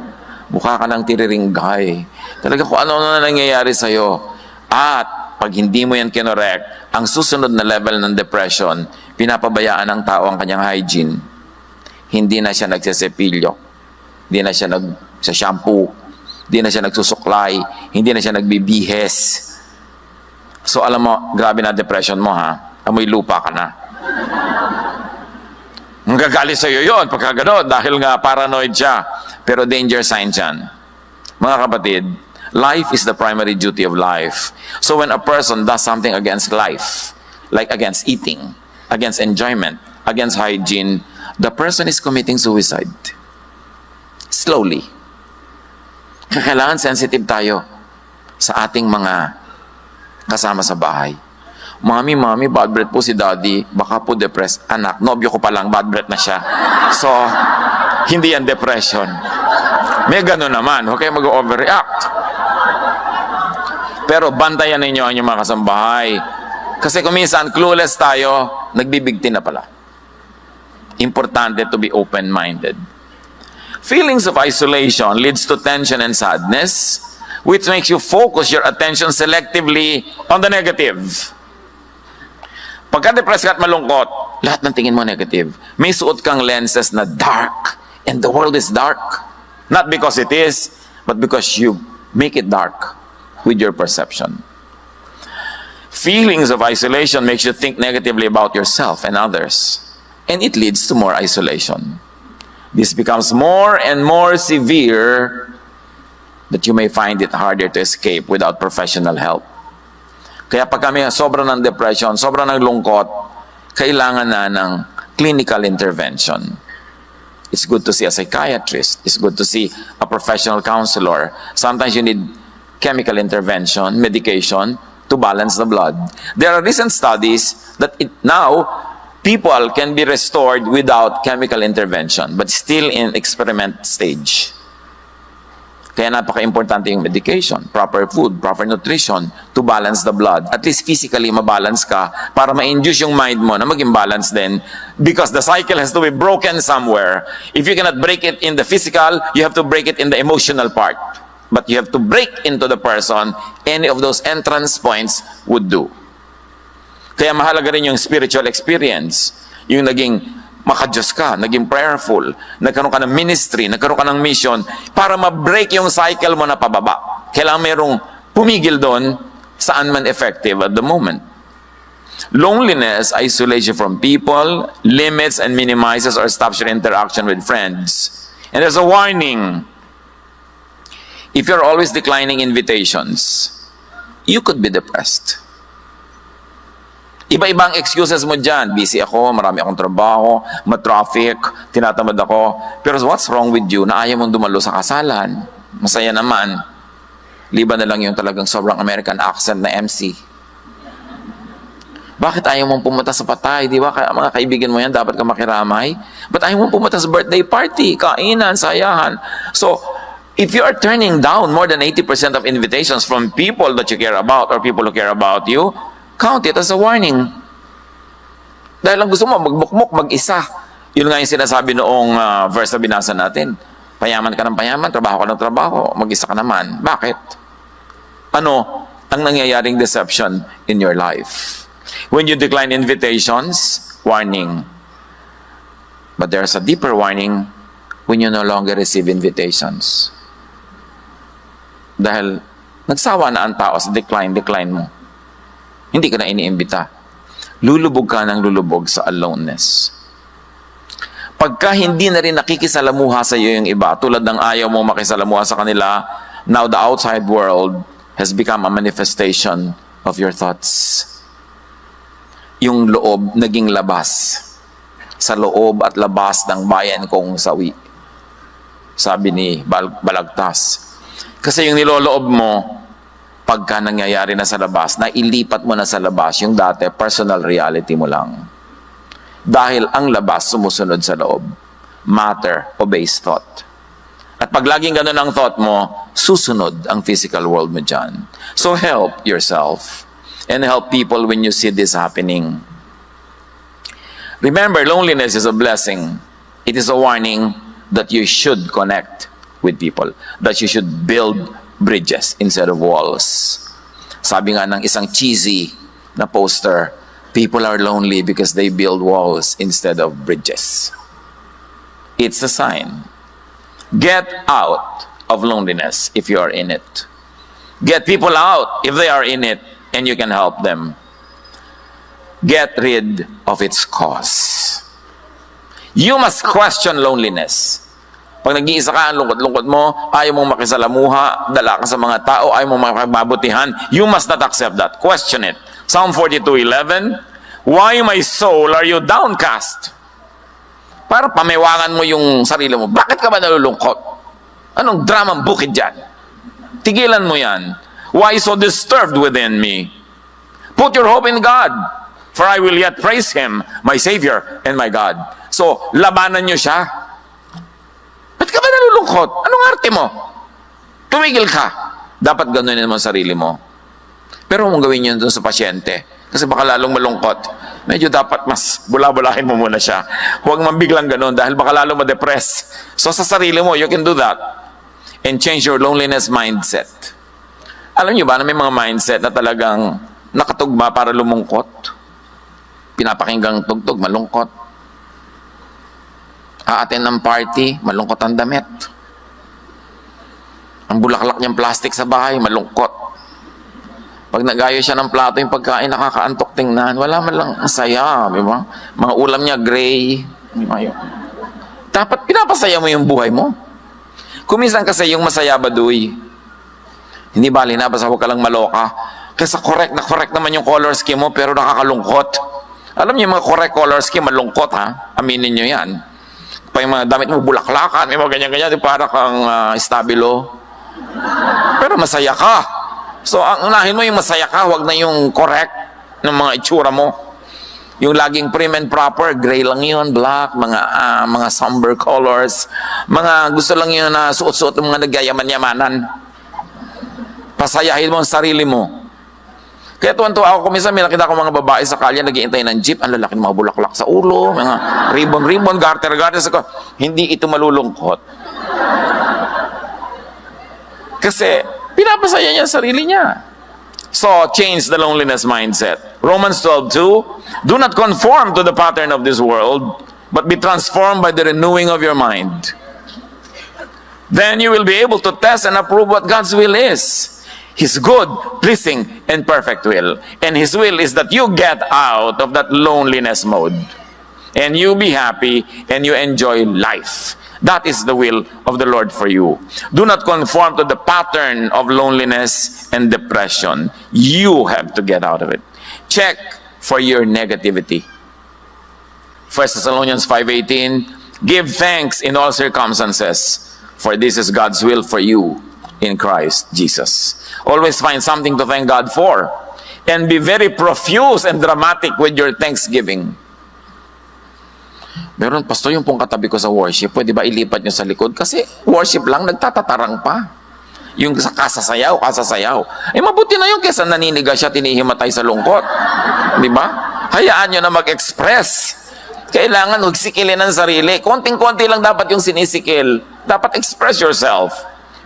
Mukha ka ng tiriringgay. Talaga kung ano na nangyayari sa'yo. At pag hindi mo yan kinorek, ang susunod na level ng depression, pinapabayaan ng tao ang kanyang hygiene. Hindi na siya nagsesepilyo. Hindi na siya sa shampoo. Hindi na siya nagsusuklay. Hindi na siya nagbibihes. So alam mo, grabe na depression mo ha. Amoy lupa ka na. Ang gagalit sa'yo yun pagka gano'n dahil nga paranoid siya. Pero danger sign yan. Mga kapatid, life is the primary duty of life. So when a person does something against life, like against eating, against enjoyment, against hygiene, the person is committing suicide. Slowly. Kailangan sensitive tayo sa ating mga kasama sa bahay. Mami, bad breath po si daddy. Baka po depressed. Anak, nobyo ko pa lang, bad breath na siya. So, hindi yan depression. May gano'n naman. Huwag kayo mag-overreact. Pero bantayan ninyo ang inyong mga kasambahay. Kasi kung minsan, clueless tayo, nagbibigti na pala. Importante to be open-minded. Feelings of isolation leads to tension and sadness, which makes you focus your attention selectively on the negative. Pagka-depressed ka at malungkot, lahat ng tingin mo negative. May suot kang lenses na dark, and the world is dark. Not because it is, but because you make it dark with your perception. Feelings of isolation makes you think negatively about yourself and others, and it leads to more isolation. This becomes more and more severe that you may find it harder to escape without professional help. Kaya pag kami sobrang ng depression, sobrang ng lungkot, kailangan na ng clinical intervention. It's good to see a psychiatrist. It's good to see a professional counselor. Sometimes you need chemical intervention, medication, to balance the blood. There are recent studies that now people can be restored without chemical intervention, but still in experiment stage. Kaya napaka-importante yung medication, proper food, proper nutrition to balance the blood. At least physically mabalance ka para ma-induce yung mind mo na maging balance din because the cycle has to be broken somewhere. If you cannot break it in the physical, you have to break it in the emotional part. But you have to break into the person. Any of those entrance points would do. Kaya mahalaga rin yung spiritual experience. Yung naging maka-Diyos ka, naging prayerful, nagkaroon ka ng ministry, nagkaroon ka ng mission, para ma-break yung cycle mo na pababa. Kailangan mayroong pumigil doon saan man effective at the moment. Loneliness isolates you from people, limits and minimizes or stops your interaction with friends. And there's a warning. If you're always declining invitations, you could be depressed. Iba-ibang excuses mo dyan. Busy ako, marami akong trabaho, ma-traffic, tinatamad ako. Pero what's wrong with you na ayaw mong dumalo sa kasalan? Masaya naman. Liban na lang yung talagang sobrang American accent na MC. Bakit ayaw mong pumunta sa patay? Di ba? Mga kaibigan mo yan, dapat ka makiramay. Ba't ayaw mong pumunta sa birthday party? Kainan, sayahan. So, If you are turning down more than 80% of invitations from people that you care about or people who care about you, count it as a warning. Dahil lang gusto mo magbukmok, mag-isa. Yun nga yung sinasabi noong verse na binasa natin. Payaman ka ng payaman, trabaho ka ng trabaho, mag-isa ka naman. Bakit? Ano ang nangyayaring deception in your life? When you decline invitations, warning. But there's a deeper warning when you no longer receive invitations. Dahil nagsawa na ang tao sa decline mo. Hindi ka na iniimbita. Lulubog ka ng lulubog sa aloneness. Pagka hindi na rin nakikisalamuha sa iyo yung iba, tulad ng ayaw mo makisalamuha sa kanila, now the outside world has become a manifestation of your thoughts. Yung loob naging labas. Sa loob at labas ng bayan kong sawi. Sabi ni Balagtas. Kasi yung niloloob mo, pagka nangyayari na sa labas, na ilipat mo na sa labas, yung dati, personal reality mo lang. Dahil ang labas sumusunod sa loob. Matter obeys thought. At pag laging ganun ang thought mo, susunod ang physical world mo dyan. So help yourself and help people when you see this happening. Remember, loneliness is a blessing. It is a warning that you should connect with people. That you should build bridges instead of walls. Sabi nga ng isang cheesy na poster, people are lonely because they build walls instead of bridges. It's a sign. Get out of loneliness if you are in it. Get people out if they are in it and you can help them. Get rid of its cause. You must question loneliness. Pag nag-iisa ka, ang lungkot-lungkot mo, ayaw mong makisalamuha, dala ka sa mga tao, ayaw mong makababutihan, you must not accept that. Question it. Psalm 42:11, why my soul are you downcast? Para pamiwangan mo yung sarili mo. Bakit ka ba nalulungkot? Anong dramang bukid dyan? Tigilan mo yan. Why so disturbed within me? Put your hope in God, for I will yet praise Him, my Savior and my God. So, labanan nyo siya. Ba't ka ba nalulungkot? Anong arte mo? Tumigil ka. Dapat ganunin mo ang sarili mo. Pero huwag mong gawin yun dun sa pasyente. Kasi baka lalong malungkot. Medyo dapat mas bula-bulahin mo muna siya. Huwag man biglang ganun dahil baka lalong ma-depress. So sa sarili mo, you can do that. And change your loneliness mindset. Alam niyo ba na may mga mindset na talagang nakatugma para lumungkot? Pinapakinggang tugtog, malungkot. Aaten ng party, malungkot ang damit. Ang bulaklak niyang plastic sa bahay, malungkot. Pag nagayo siya ng plato, yung pagkain, nakakaantok tingnan. Wala man lang ang saya, di ba? Mga ulam niya, gray. Dapat pinapasaya mo yung buhay mo. Kuminsan kasi yung masaya baduy. Hindi bali na, basta huwag ka lang maloka. Kasi correct naman yung color scheme mo, pero nakakalungkot. Alam niyo yung mga correct color scheme, malungkot ha? Aminin niyo yan. Pa yung mga damit mo, bulaklakan, may mga ganyan-ganyan, para kang stabilo. Pero masaya ka. So, ang unahin mo yung masaya ka, huwag na yung correct ng mga itsura mo. Yung laging prim and proper, gray lang yun, black, mga somber colors, mga gusto lang yun na suot-suot ng mga nagyayaman-yamanan. Pasayahin mo ang sarili mo. Kaya tuwan-tuwa ako, kuminsan may nakita ko mga babae sa kalye, nag-iintay ng jeep, ang lalaki ng mga bulaklak sa ulo, mga ribbon-ribbon, garter-garter, hindi ito malulungkot. Kasi, pinapasaya niya ang sarili niya. So, change the loneliness mindset. Romans 12:2, do not conform to the pattern of this world, but be transformed by the renewing of your mind. Then you will be able to test and approve what God's will is. His good, pleasing, and perfect will. And His will is that you get out of that loneliness mode. And you be happy and you enjoy life. That is the will of the Lord for you. Do not conform to the pattern of loneliness and depression. You have to get out of it. Check for your negativity. 1 Thessalonians 5:18, give thanks in all circumstances, for this is God's will for you in Christ Jesus. Always find something to thank God for. And be very profuse and dramatic with your thanksgiving. Meron, pastor, yung pong katabi ko sa worship, pwede ba ilipat nyo sa likod? Kasi worship lang, nagtatatarang pa. Yung sa kasasayaw. Eh mabuti na yung kesa naniniga siya, tinihimatay sa lungkot. Di ba? Hayaan nyo na mag-express. Kailangan magsikilin ang sarili. Konting-konti lang dapat yung sinisikil. Dapat express yourself.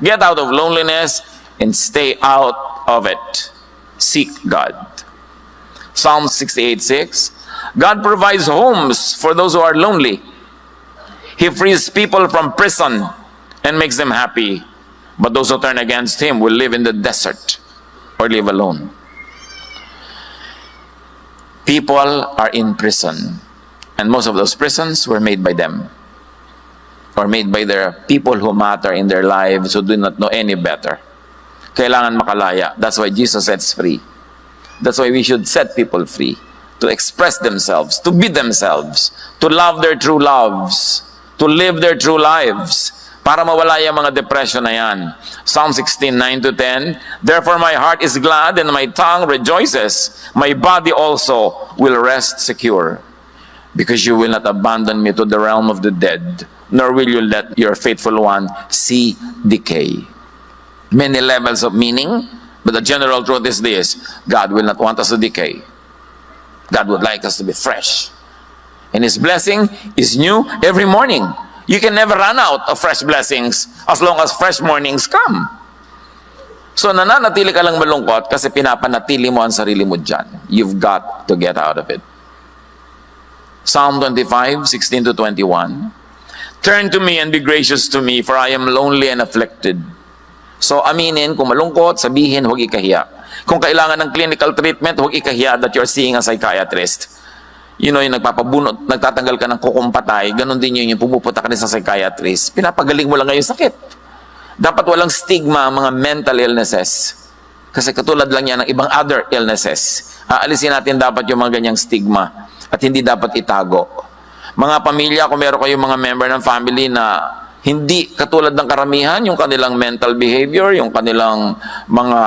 Get out of loneliness and stay out of it. Seek God. Psalm 68:6. God provides homes for those who are lonely. He frees people from prison and makes them happy. But those who turn against Him will live in the desert or live alone. People are in prison. And most of those prisons were made by them. Or made by their people who matter in their lives, who do not know any better. Kailangan makalaya. That's why Jesus sets free. That's why we should set people free. To express themselves, to be themselves, to love their true loves, to live their true lives, para mawala yung mga depression na yan. Psalm 16:9-10, therefore my heart is glad and my tongue rejoices. My body also will rest secure. Because you will not abandon me to the realm of the dead, nor will you let your faithful one see decay. Many levels of meaning, but the general truth is this: God will not want us to decay. God would like us to be fresh. And His blessing is new every morning. You can never run out of fresh blessings as long as fresh mornings come. So nananatili ka lang malungkot kasi pinapanatili mo ang sarili mo dyan. You've got to get out of it. Psalm 25:16-21. Turn to me and be gracious to me, for I am lonely and afflicted. So aminin, kung malungkot, sabihin, huwag ikahiya. Kung kailangan ng clinical treatment, huwag ikahiya that you're seeing a psychiatrist. You know, yung nagpapabunot, nagtatanggal ka ng kukumpatay, ganun din yun, yung pumupunta ka rin sa psychiatrist. Pinapagaling mo lang ngayon sakit. Dapat walang stigma mga mental illnesses. Kasi katulad lang yan ng ibang other illnesses. Aalisin natin dapat yung mga ganyang stigma at hindi dapat itago. Mga pamilya, kung meron kayong mga member ng family na hindi katulad ng karamihan, yung kanilang mental behavior, yung kanilang mga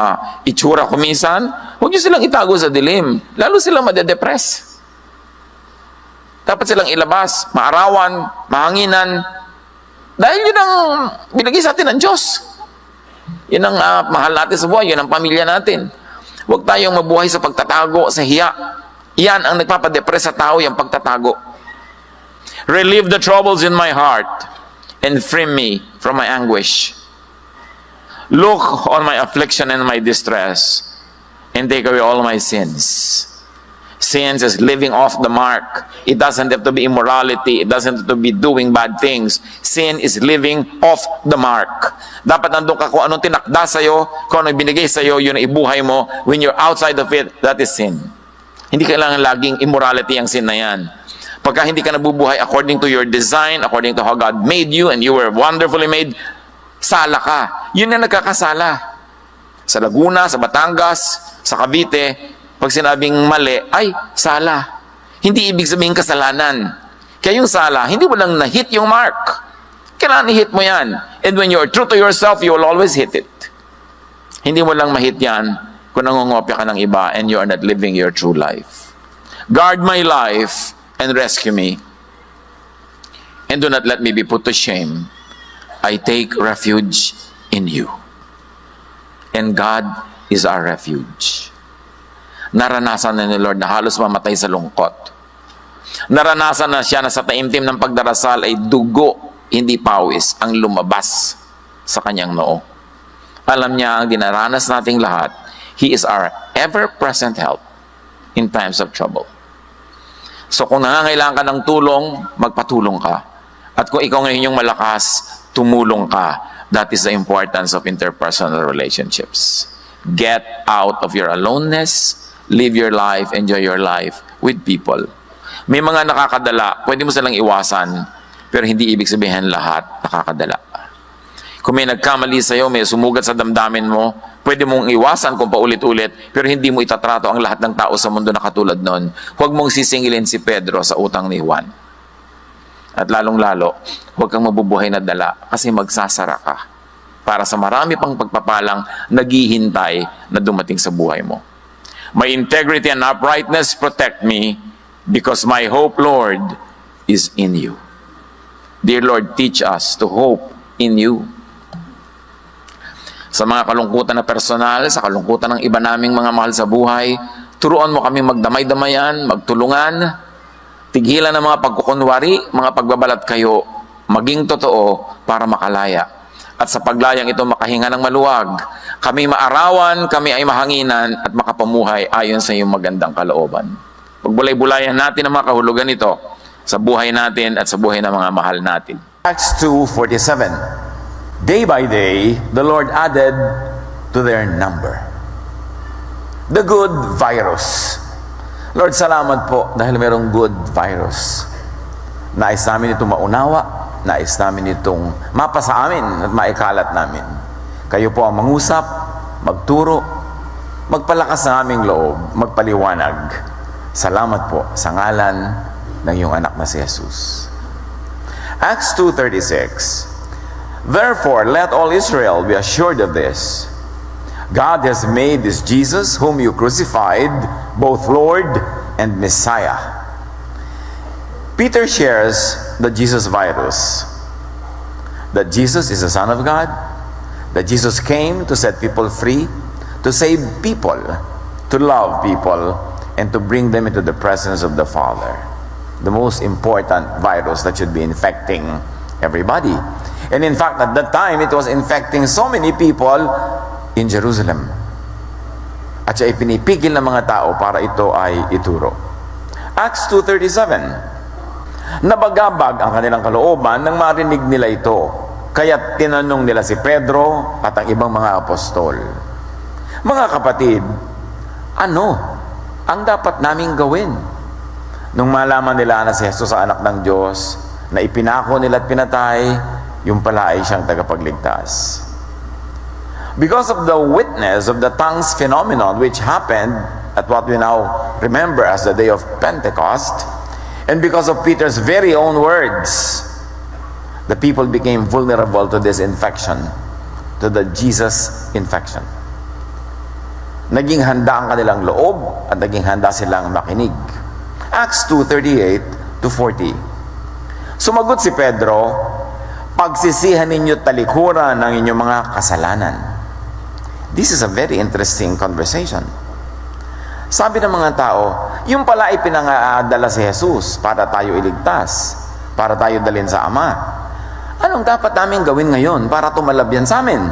itsura kuminsan, huwag nyo silang itago sa dilim. Lalo silang madedepress. Dapat silang ilabas, maarawan, mahanginan. Dahil yun ang binigay sa atin ng Diyos. Yun ang mahal natin sa buhay, yun ang pamilya natin. Huwag tayong mabuhay sa pagtatago, sa hiya. Yan ang nagpapadepress sa tao, yung pagtatago. Relieve the troubles in my heart and free me from my anguish. Look on my affliction and my distress, and take away all my sins. Sins is living off the mark. It doesn't have to be immorality. It doesn't have to be doing bad things. Sin is living off the mark. Dapat nandun ka kung anong tinakda sa'yo, kung anong binigay sa'yo, yun ang ibuhay mo. When you're outside of it, that is sin. Hindi kailangan laging immorality ang sin na yan. Pagka hindi ka nabubuhay according to your design, according to how God made you, and you were wonderfully made, sala ka. Yun na nagkakasala. Sa Laguna, sa Batangas, sa Cavite, pag sinabing mali, ay, sala. Hindi ibig sabihin kasalanan. Kaya yung sala, hindi mo lang na-hit yung mark. Kailangan i-hit mo yan. And when you're true to yourself, you will always hit it. Hindi mo lang ma-hit yan kung nangungopya ka ng iba and you are not living your true life. Guard my life and rescue me. And do not let me be put to shame. I take refuge in you. And God is our refuge. Naranasan na ni Lord na halos mamatay sa lungkot. Naranasan na siya na sa taimtim ng pagdarasal ay dugo, hindi pawis, ang lumabas sa kanyang noo. Alam niya ang dinaranas nating lahat. He is our ever-present help in times of trouble. So kung nangangailangan ka ng tulong, magpatulong ka. At kung ikaw ngayon yung malakas, tumulong ka. That is the importance of interpersonal relationships. Get out of your aloneness, live your life, enjoy your life with people. May mga nakakadala, pwede mo silang iwasan, pero hindi ibig sabihin lahat nakakadala. Kung may nagkamali sa'yo, may sumugat sa damdamin mo, pwede mong iwasan kung paulit-ulit, pero hindi mo itatrato ang lahat ng tao sa mundo na katulad nun. Huwag mong sisingilin si Pedro sa utang ni Juan. At lalong-lalo, huwag kang mabubuhay na dala kasi magsasara ka para sa marami pang pagpapalang naghihintay na dumating sa buhay mo. My integrity and uprightness protect me because my hope, Lord, is in you. Dear Lord, teach us to hope in you. Sa mga kalungkutan na personal, sa kalungkutan ng iba naming mga mahal sa buhay, turuan mo kami magdamay-damayan, magtulungan, tigilan ng mga pagkukunwari, mga pagbabalat kayo, maging totoo para makalaya. At sa paglayang ito makahinga ng maluwag, kami maarawan, kami ay mahanginan at makapamuhay ayon sa iyong magandang kalooban. Pagbulay-bulayan natin ang mga kahulugan nito sa buhay natin at sa buhay ng mga mahal natin. Acts 2:47. Day by day, the Lord added to their number. The good virus. Lord, salamat po dahil mayroong good virus. Nais namin itong maunawa, nais namin itong mapasa amin at maikalat namin. Kayo po ang mangusap, magturo, magpalakas ng aming loob, magpaliwanag. Salamat po sa ngalan ng iyong anak na si Jesus. Acts 2:36. Therefore, let all Israel be assured of this. God has made this Jesus, whom you crucified, both Lord and Messiah. Peter shares the Jesus virus. That Jesus is the Son of God. That Jesus came to set people free, to save people, to love people, and to bring them into the presence of the Father. The most important virus that should be infecting everybody. And in fact, at that time, it was infecting so many people in Jerusalem. At siya ipinipigil ng mga tao para ito ay ituro. Acts 2:37. Nabagabag ang kanilang kalooban nang marinig nila ito. Kaya tinanong nila si Pedro at ang ibang mga apostol. Mga kapatid, ano ang dapat naming gawin? Nung malaman nila na si Jesus ang anak ng Diyos, na ipinako nila at pinatay, yung pala ay siyang tagapagligtas. Because of the witness of the tongues phenomenon which happened at what we now remember as the day of Pentecost, and because of Peter's very own words, the people became vulnerable to this infection, to the Jesus infection. Naging handa ang kanilang loob at naging handa silang makinig. Acts 2:38-40. Sumagot si Pedro, pagsisihan ninyo talikuran ng inyong mga kasalanan. This is a very interesting conversation. Sabi ng mga tao, yung pala ay pinangaadala si Jesus para tayo iligtas, para tayo dalhin sa Ama. Anong dapat namin gawin ngayon para tumalab yan sa amin?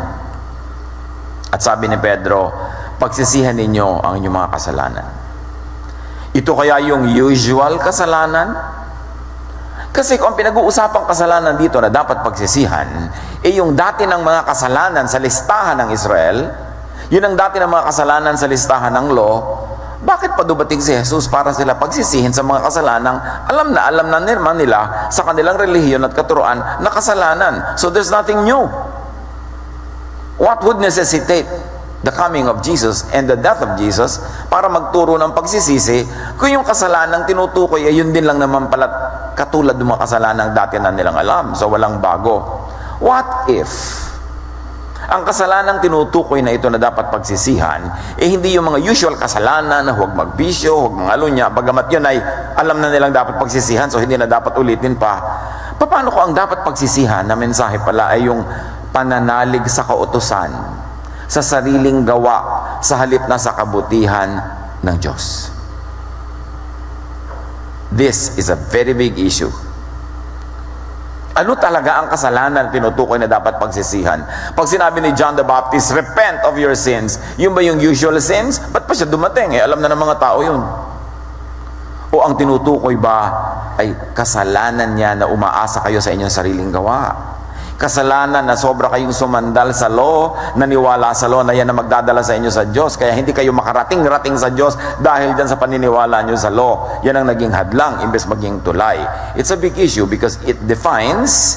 At sabi ni Pedro, pagsisihan ninyo ang inyong mga kasalanan. Ito kaya yung usual kasalanan? Kasi kung ang pinag-uusapang kasalanan dito na dapat pagsisihan, yung dati ng mga kasalanan sa listahan ng Israel, yun ang dati ng mga kasalanan sa listahan ng law, bakit pa dumating si Jesus para sila pagsisihin sa mga kasalanang alam na naman nila sa kanilang relihiyon at katuruan na kasalanan? So there's nothing new. What would necessitate the coming of Jesus and the death of Jesus para magturo ng pagsisisi kung yung kasalanang tinutukoy ay yun din lang naman pala katulad ng mga kasalanang dati na nilang alam, so walang bago. What if ang kasalanang tinutukoy na ito na dapat pagsisihan hindi yung mga usual kasalanan na huwag magbisyo, huwag mangalunya, bagamat yun ay alam na nilang dapat pagsisihan, so hindi na dapat ulitin pa. Paano ko ang dapat pagsisihan na mensahe pala ay yung pananalig sa kautusan, sa sariling gawa, sa halip na sa kabutihan ng Diyos? This is a very big issue. Ano talaga ang kasalanan tinutukoy na dapat pagsisihan? Pag sinabi ni John the Baptist, repent of your sins, yun ba yung usual sins? Ba't pa siya dumating? Alam na ng mga tao yun. O ang tinutukoy ba ay kasalanan niya na umaasa kayo sa inyong sariling gawa? Kasalanan na sobra kayong sumandal sa law, naniwala sa law na yan na magdadala sa inyo sa Diyos, kaya hindi kayo makarating-rating sa Diyos dahil dyan sa paniniwala nyo sa law. Yan ang naging hadlang imbes maging tulay. It's a big issue because it defines,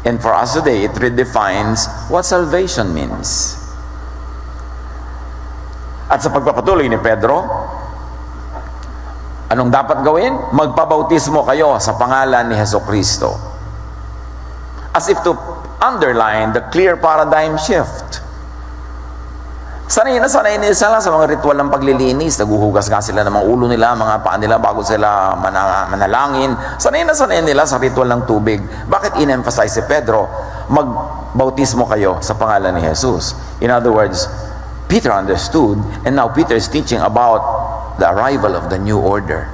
and for us today, it redefines what salvation means. At sa pagpapatuloy ni Pedro, anong dapat gawin? Magpabautismo kayo sa pangalan ni Jesucristo. As if to underline the clear paradigm shift. Sanay na sanay nila sa mga ritual ng paglilinis. Naguhugas nga sila ng mga ulo nila, mga paa nila bago sila manalangin. Sanay na sanay nila sa ritual ng tubig. Bakit in-emphasize si Pedro? Magbautismo kayo sa pangalan ni Jesus. In other words, Peter understood, and now Peter is teaching about the arrival of the new order.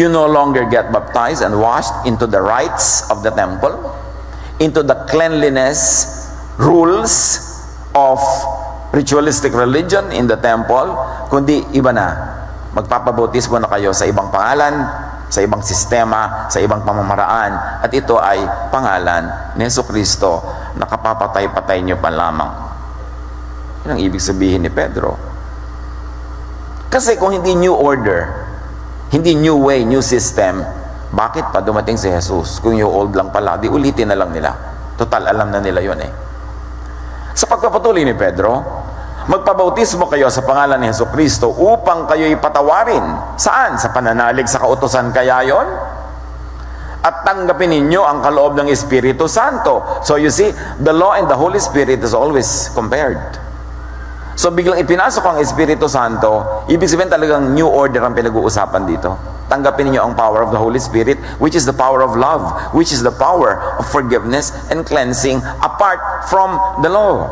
You no longer get baptized and washed into the rites of the temple, into the cleanliness rules of ritualistic religion in the temple, kundi iba na. Magpapabautismo na kayo sa ibang pangalan, sa ibang sistema, sa ibang pamamaraan, at ito ay pangalan ni Jesucristo na kapapatay-patay nyo pa lamang. Yan ang ibig sabihin ni Pedro. Kasi kung hindi new order, hindi new way, new system, bakit pa dumating si Jesus? Kung yung old lang pala, di ulitin na lang nila. Total, alam na nila yun eh. Sa pagpapatuloy ni Pedro, magpabautismo kayo sa pangalan ni Jesucristo upang kayo'y patawarin. Saan? Sa pananalig sa kautusan kaya yon? At tanggapin ninyo ang kaloob ng Espiritu Santo. So you see, the law and the Holy Spirit is always compared. So biglang ipinasok ang Espiritu Santo, ibig sabihin talagang new order ang pinag-uusapan dito. Tanggapin niyo ang power of the Holy Spirit, which is the power of love, which is the power of forgiveness and cleansing apart from the law.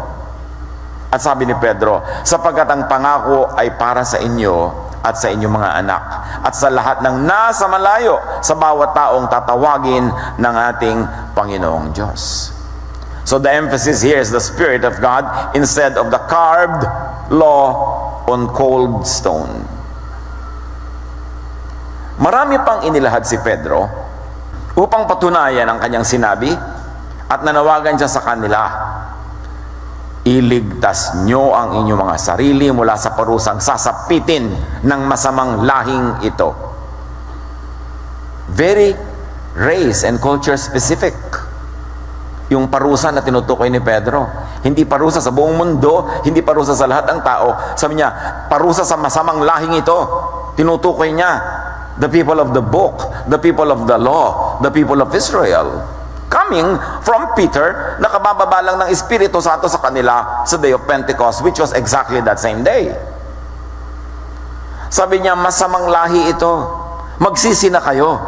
At sabi ni Pedro, sapagkat ang pangako ay para sa inyo at sa inyong mga anak, at sa lahat ng nasa malayo, sa bawat taong tatawagin ng ating Panginoong Diyos. So the emphasis here is the Spirit of God instead of the carved law on cold stone. Marami pang inilahad si Pedro upang patunayan ang kanyang sinabi at nanawagan siya sa kanila, iligtas nyo ang inyong mga sarili mula sa parusang sasapitin ng masamang lahing ito. Very race and culture specific yung parusa na tinutukoy ni Pedro. Hindi parusa sa buong mundo, hindi parusa sa lahat ng tao. Sabi niya, parusa sa masamang lahing ito. Tinutukoy niya the people of the book, the people of the law, the people of Israel. Coming from Peter, nakabababa lang ng Espiritu Santo sa kanila sa Day of Pentecost, which was exactly that same day. Sabi niya, masamang lahi ito. Magsisi na kayo.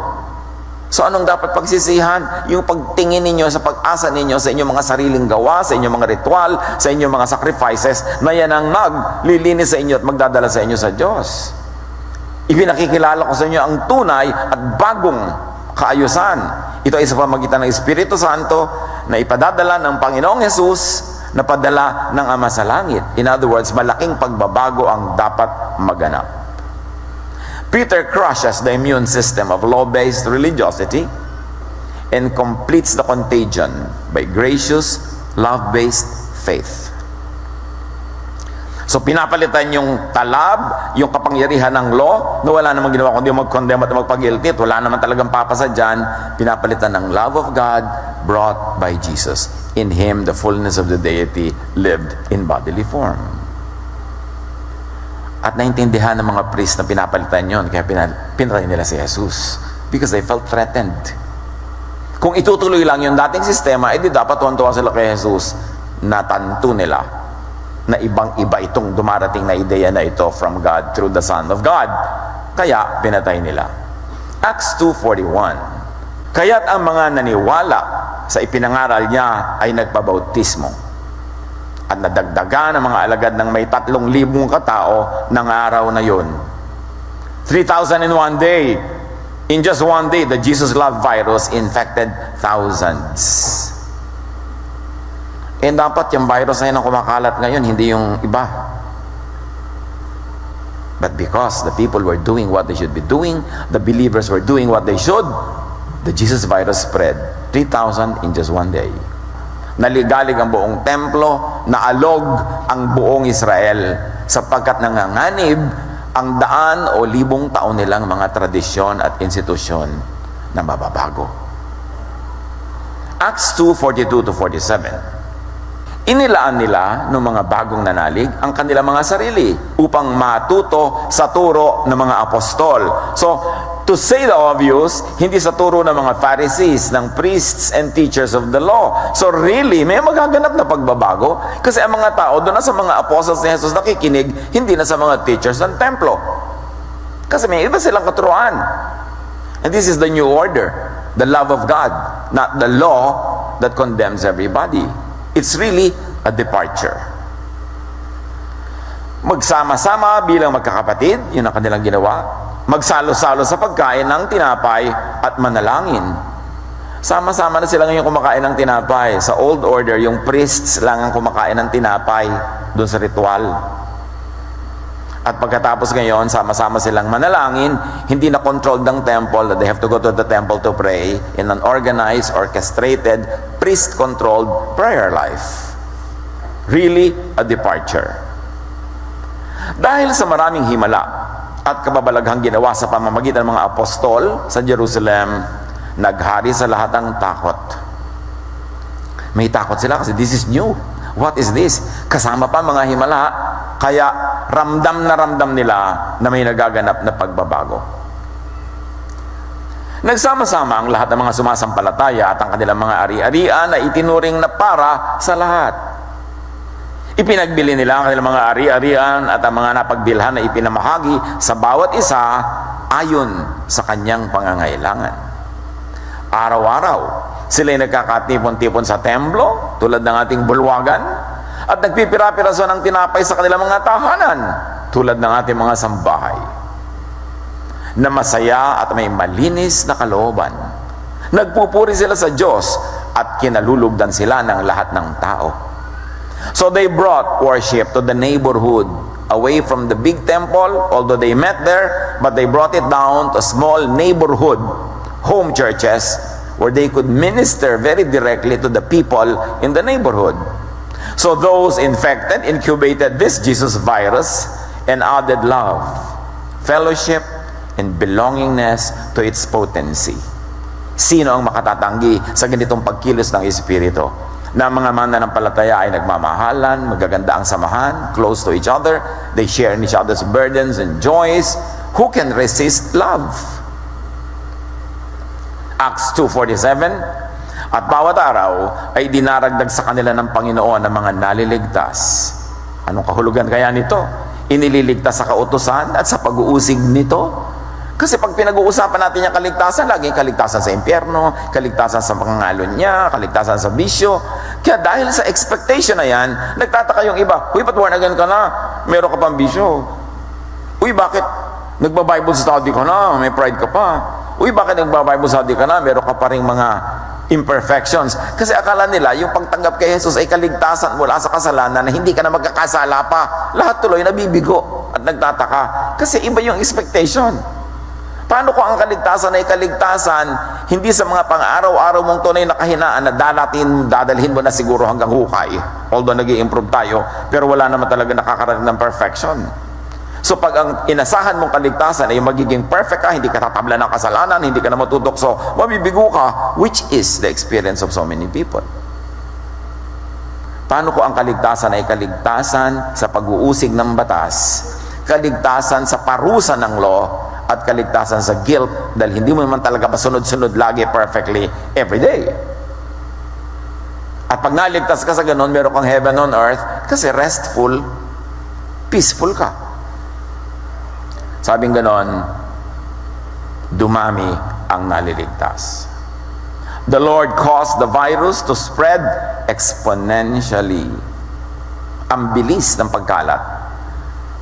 So anong dapat pagsisihan? Yung pagtingin ninyo sa pag-asa ninyo sa inyong mga sariling gawa, sa inyong mga ritual, sa inyong mga sacrifices, na yan ang maglilinis sa inyo at magdadala sa inyo sa Diyos. Ipinakikilala ko sa inyo ang tunay at bagong kaayusan. Ito ay sa pamagitan ng Espiritu Santo na ipadadala ng Panginoong Hesus na padala ng Ama sa Langit. In other words, malaking pagbabago ang dapat maganap. Peter crushes the immune system of law-based religiosity and completes the contagion by gracious, love-based faith. So pinapalitan yung talab, yung kapangyarihan ng law, na wala namang ginawa kundi mag-condemn at magpag-guilty, at wala naman talagang papasa dyan. Pinapalitan ng love of God brought by Jesus. In Him, the fullness of the deity lived in bodily form. At naintindihan ng mga priest na pinapalitan yon, kaya pinatay nila si Jesus because they felt threatened. Kung itutuloy lang yung dating sistema, edi dapat tuwan-tuwa sila kay Jesus. Natanto nila na ibang-iba itong dumarating na ideya na ito from God through the Son of God. Kaya pinatay nila. Acts 2:41. Kaya't ang mga naniwala sa ipinangaral niya ay nagpabautismo. At nadagdagan ang mga alagad ng may 3,000 katao ng araw na yun. 3,000 in one day. In just one day, the Jesus love virus infected thousands. Eh dapat yung virus na yun ang kumakalat ngayon, hindi yung iba. But because the people were doing what they should be doing, the believers were doing what they should, the Jesus virus spread. 3,000 in just one day. Naligalig ang buong templo, naalog ang buong Israel, sapagkat nanganganib ang daan o libong taon nilang mga tradisyon at institusyon na mababago. Acts 2:42-47. Inilaan nila ng mga bagong nanalig ang kanilang mga sarili upang matuto sa turo ng mga apostol. So, to say the obvious, hindi sa turo ng mga Pharisees, ng priests and teachers of the law. So really, may magaganap na pagbabago kasi ang mga tao doon na sa mga apostles ni Jesus nakikinig, hindi na sa mga teachers ng templo. Kasi may iba silang katuruan. And this is the new order, the love of God, not the law that condemns everybody. It's really a departure. Magsama-sama bilang magkakapatid, yun ang kanilang ginawa. Magsalo-salo sa pagkain ng tinapay at manalangin. Sama-sama na sila ngayon kumakain ng tinapay. Sa old order, yung priests lang ang kumakain ng tinapay doon sa ritual. At pagkatapos ngayon, sama-sama silang manalangin, hindi na controlled ng temple that they have to go to the temple to pray in an organized, orchestrated, priest-controlled prayer life. Really a departure. Dahil sa maraming himala at kababalaghang ginawa sa pamamagitan ng mga apostol sa Jerusalem, naghari sa lahat ang takot. May takot sila kasi this is new. What is this? Kasama pa mga himala, kaya ramdam nila na may nagaganap na pagbabago. Nagsama-sama ang lahat ng mga sumasampalataya at ang kanilang mga ari-arian na itinuring na para sa lahat. Ipinagbili nila ang kanilang mga ari-arian at ang mga napagbilhan na ipinamahagi sa bawat isa ayon sa kanyang pangangailangan. Araw-araw, sila'y nagkakatipon-tipon sa templo, tulad ng ating bulwagan, at nagpipira-piraso ng tinapay sa kanilang mga tahanan, tulad ng ating mga sambahay, na masaya at may malinis na kalooban. Nagpupuri sila sa Diyos at kinalulugdan sila ng lahat ng tao. So they brought worship to the neighborhood, away from the big temple, although they met there, but they brought it down to small neighborhood home churches where they could minister very directly to the people in the neighborhood. So those infected incubated this Jesus virus and added love, fellowship, and belongingness to its potency. Sino ang makatatanggi sa ganitong pagkilos ng Espiritu? Na mga mananampalataya ay nagmamahalan, magaganda ang samahan, close to each other, they share in each other's burdens and joys. Who can resist love? Acts 2:47, at bawat araw ay dinaragdag sa kanila ng Panginoon ang mga naliligtas. Anong kahulugan kaya nito? Inililigtas sa kautusan at sa pag-uusig nito. Kasi pag pinag-uusapan natin yung kaligtasan, laging kaligtasan sa impyerno, kaligtasan sa pangangalon niya, kaligtasan sa bisyo. Kaya dahil sa expectation na yan, nagtataka yung iba, uy, ba't born again ka na? Meron ka pang bisyo. Uy, bakit nagba-Bible study ka na? May pride ka pa. Uy, bakit nagba-Bible study ka na? Meron ka pa ring mga imperfections. Kasi akala nila, yung pagtanggap kay Jesus ay kaligtasan mula sa kasalanan na hindi ka na magkakasala pa. Lahat tuloy nabibigo at nagtataka. Kasi iba yung expectation. Paano kung ang kaligtasan ay kaligtasan, hindi sa mga pang-araw-araw mong tunay na kahinaan na dadalhin mo na siguro hanggang hukay. Although nag-i-improve tayo, pero wala naman talaga nakakarating ng perfection. So pag ang inasahan mong kaligtasan ay magiging perfect ka, hindi ka tatabla ng kasalanan, hindi ka na matutokso, mabibigo ka, which is the experience of so many people. Paano ko ang kaligtasan ay kaligtasan sa pag-uusig ng batas, kaligtasan sa parusa ng law, at kaligtasan sa guilt dahil hindi mo naman talaga pasunod-sunod lagi perfectly every day. At pag naligtas ka sa ganun, meron kang heaven on earth kasi restful, peaceful ka. Sabing ganon, dumami ang naliligtas. The Lord caused the virus to spread exponentially. Ang bilis ng pagkalat.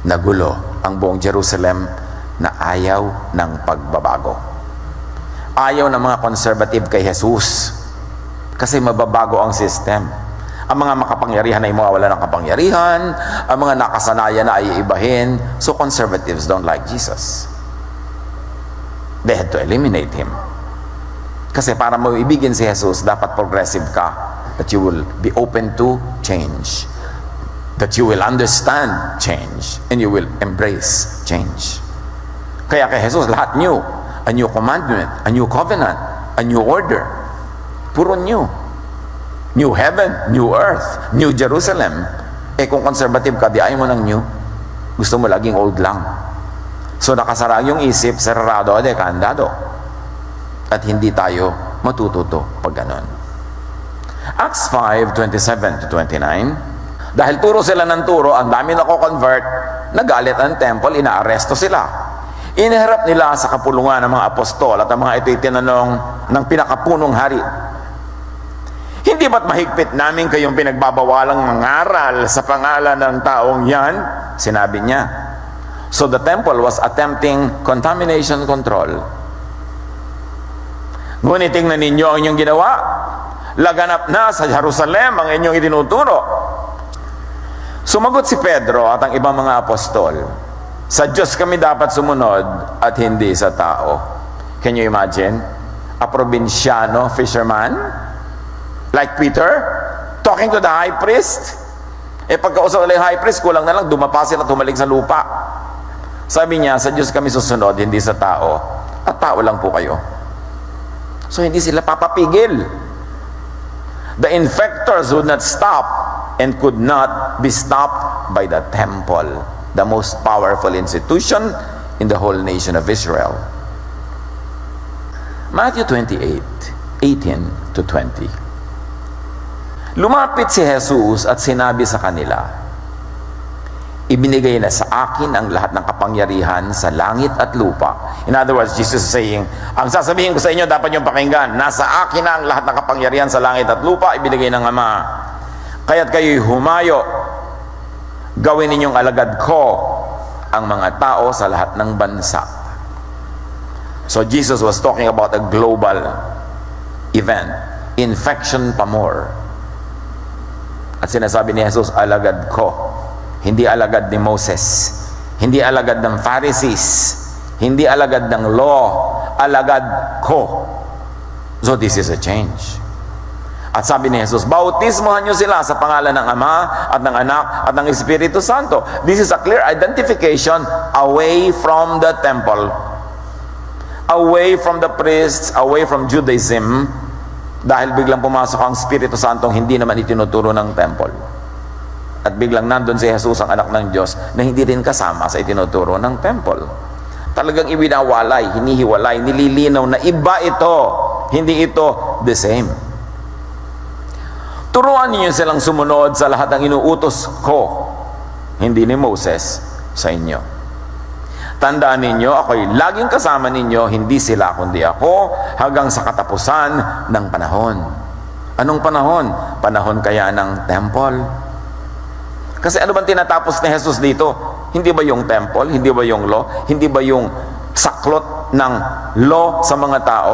Nagulo ang buong Jerusalem na ayaw ng pagbabago. Ayaw ng mga conservative kay Jesus kasi mababago ang system. Ang mga makapangyarihan ay mawawala ng kapangyarihan, ang mga nakasanayan na ay ibahin. So conservatives don't like Jesus. They had to eliminate him. Kasi para maibigin si Jesus, dapat progressive ka, that you will be open to change, that you will understand change, and you will embrace change. Kaya kay Jesus, lahat new. A new commandment, a new covenant, a new order. Puro new. New heaven, new earth, new Jerusalem. Eh kung conservative ka, di ayaw mo ng new. Gusto mo laging old lang. So nakasara yung isip, sarado, kandado. At hindi tayo matututo pag ganon. Acts 5:27 to 29. Dahil turo sila ng turo, ang dami nako-convert, nagalit ang temple, inaaresto sila. Iniharap nila sa kapulungan ng mga apostol at ang mga ito'y tinanong ng pinakapunong hari. Hindi ba't mahigpit namin kayong pinagbabawalang mangaral sa pangalan ng taong yan? Sinabi niya. So the temple was attempting contamination control. Ngunit tingnan ninyo ang inyong ginawa. Laganap na sa Jerusalem ang inyong itinuturo. Sumagot si Pedro at ang ibang mga apostol, sa Diyos kami dapat sumunod at hindi sa tao. Can you imagine? A probinsyano fisherman like Peter talking to the high priest. Pagkausap ng high priest, kulang na lang dumapasin at humalig sa lupa. Sabi niya, sa Diyos kami susunod, hindi sa tao. At tao lang po kayo. So hindi sila papapigil. The infectors would not stop and could not be stopped by the temple, the most powerful institution in the whole nation of Israel. Matthew 28:18 to 20. Lumapit si Jesus at sinabi sa kanila, ibinigay na sa akin ang lahat ng kapangyarihan sa langit at lupa. In other words, Jesus is saying, ang sasabihin ko sa inyo, dapat niyong pakinggan, nasa akin na ang lahat ng kapangyarihan sa langit at lupa, ibinigay ng Ama. Kaya't kayo'y humayo, gawin ninyong alagad ko ang mga tao sa lahat ng bansa. So Jesus was talking about a global event, infection pa more. At sinasabi ni Jesus, alagad ko. Hindi alagad ni Moses. Hindi alagad ng Pharisees. Hindi alagad ng law. Alagad ko. So this is a change. At sabi ni Jesus, bautismohan nyo sila sa pangalan ng Ama at ng Anak at ng Espiritu Santo. This is a clear identification away from the temple. Away from the priests, away from Judaism, dahil biglang pumasok ang Espiritu Santo hindi naman itinuturo ng temple. At biglang nandun si Jesus, ang anak ng Diyos, na hindi rin kasama sa itinuturo ng temple. Talagang ibinawalay, hinihiwalay, nililinaw na iba ito, hindi ito the same. Turuan niyo silang sumunod sa lahat ng inuutos ko, hindi ni Moses, sa inyo. Tandaan ninyo, ako'y laging kasama ninyo, hindi sila kundi ako, hanggang sa katapusan ng panahon. Anong panahon? Panahon kaya ng temple. Kasi ano bang tinatapos ni Jesus dito? Hindi ba yung temple? Hindi ba yung law? Hindi ba yung saklot ng law sa mga tao?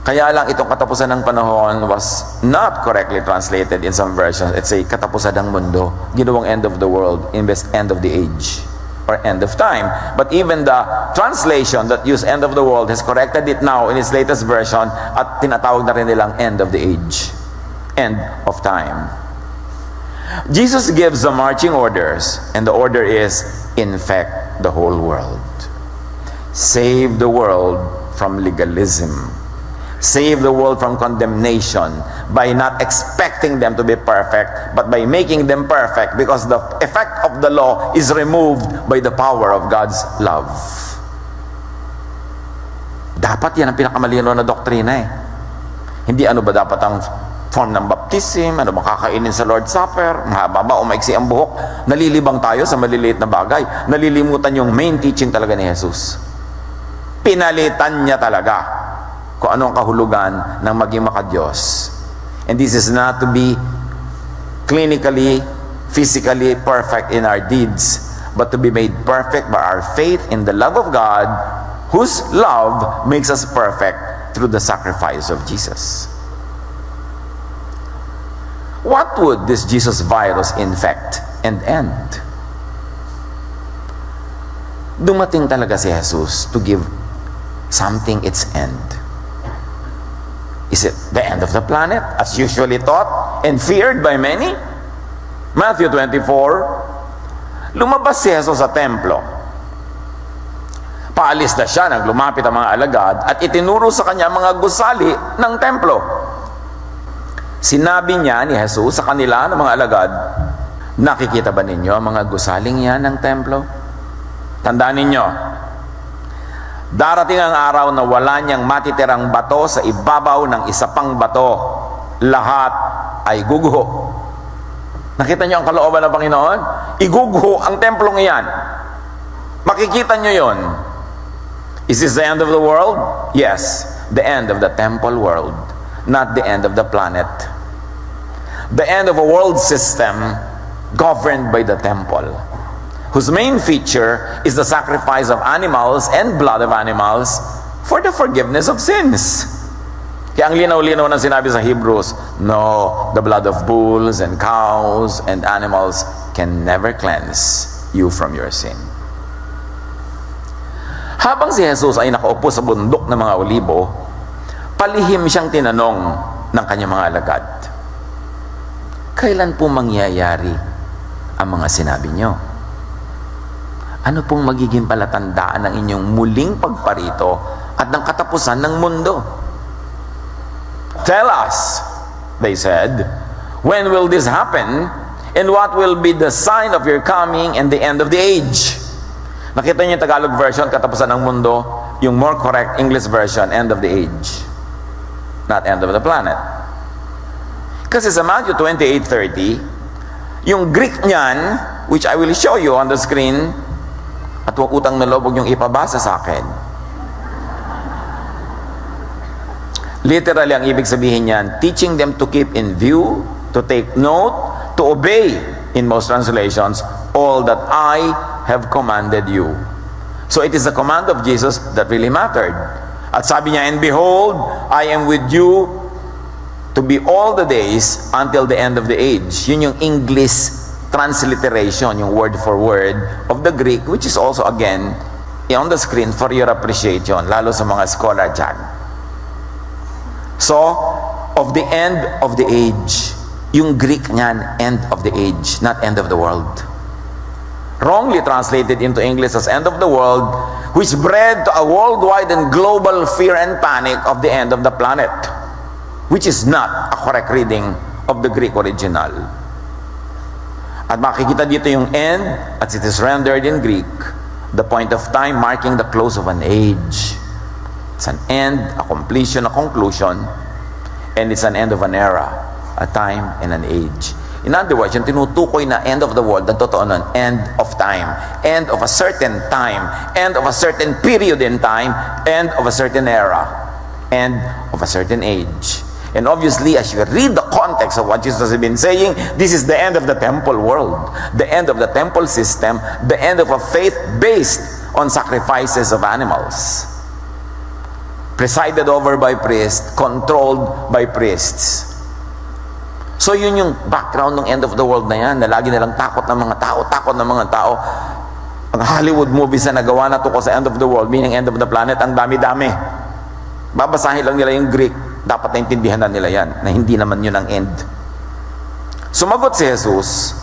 Kaya lang itong katapusan ng panahon was not correctly translated in some versions. It's a katapusan ng mundo. Ginawang end of the world, imbes end of the age or end of time. But even the translation that used end of the world has corrected it now in its latest version at tinatawag na rin nilang end of the age. End of time. Jesus gives the marching orders, and the order is, infect the whole world. Save the world from legalism. Save the world from condemnation by not expecting them to be perfect, but by making them perfect, because the effect of the law is removed by the power of God's love. Dapat yan ang pinakamalino na doktrina eh. Hindi ano ba dapat ang form ng baptism, ano ba kakainin sa Lord's Supper, mahaba ba o maiksi ang buhok. Nalilibang tayo sa maliliit na bagay. Nalilimutan yung main teaching talaga ni Jesus. Pinalitan niya talaga kung ano ang kahulugan ng maging makadiyos. And this is not to be clinically, physically perfect in our deeds, but to be made perfect by our faith in the love of God, whose love makes us perfect through the sacrifice of Jesus. What would this Jesus virus infect and end? Dumating talaga si Jesus to give something its end. Is it the end of the planet, as usually thought and feared by many? Matthew 24, lumabas si Jesus sa templo. Paalis na siya, naglumapit ang mga alagad at itinuro sa kanya mga gusali ng templo. Sinabi niya ni Jesus sa kanila ng mga alagad, nakikita ba ninyo ang mga gusaling yan ng templo? Tandaan ninyo, darating ang araw na wala niyang matitirang bato sa ibabaw ng isa pang bato. Lahat ay guguho. Nakita niyo ang kalooban ng Panginoon? Iguguho ang templong iyan. Makikita niyo yon. Is this the end of the world? Yes, the end of the temple world, not the end of the planet. The end of a world system governed by the temple, whose main feature is the sacrifice of animals and blood of animals for the forgiveness of sins. Kaya ang linaw-linaw na sinabi sa Hebrews, no, the blood of bulls and cows and animals can never cleanse you from your sin. Habang si Jesus ay nakaupo sa bundok ng mga olibo, palihim siyang tinanong ng kanyang mga alagad, kailan po mangyayari ang mga sinabi niyo? Ano pong magiging palatandaan ng inyong muling pagparito at ng katapusan ng mundo? Tell us, they said, when will this happen and what will be the sign of your coming and the end of the age? Nakita niyo yung Tagalog version, katapusan ng mundo, yung more correct English version, end of the age, not end of the planet. Kasi sa Matthew 28:30, yung Greek niyan, which I will show you on the screen, at huwag utang na loob, huwag niyong ipabasa sa akin. Literally, ang ibig sabihin niyan, teaching them to keep in view, to take note, to obey, in most translations, all that I have commanded you. So it is the command of Jesus that really mattered. At sabi niya, and behold, I am with you to be all the days until the end of the age. Yun yung English transliteration, yung word for word of the Greek, which is also again on the screen for your appreciation, lalo sa mga scholar dyan. So, of the end of the age, yung Greek niyan, end of the age, not end of the world. Wrongly translated into English as end of the world, which bred to a worldwide and global fear and panic of the end of the planet, which is not a correct reading of the Greek original. At makikita dito yung end, as it is rendered in Greek, the point of time marking the close of an age. It's an end, a completion, a conclusion, and it's an end of an era, a time and an age. In other words, yung tinutukoy na end of the world, ang totoo nun, end of time. End of a certain time. End of a certain period in time. End of a certain era. End of a certain age. And obviously, as you read the context of what Jesus has been saying, this is the end of the temple world. The end of the temple system. The end of a faith based on sacrifices of animals. Presided over by priests, controlled by priests. So yun yung background ng end of the world na yan, na lagi nilang takot ng mga tao. Ang Hollywood movies na nagawa na to ko sa end of the world, meaning end of the planet, ang dami-dami. Babasahin lang nila yung Greek, dapat naintindihan na nila yan, na hindi naman yun ang end. Sumagot si Jesus,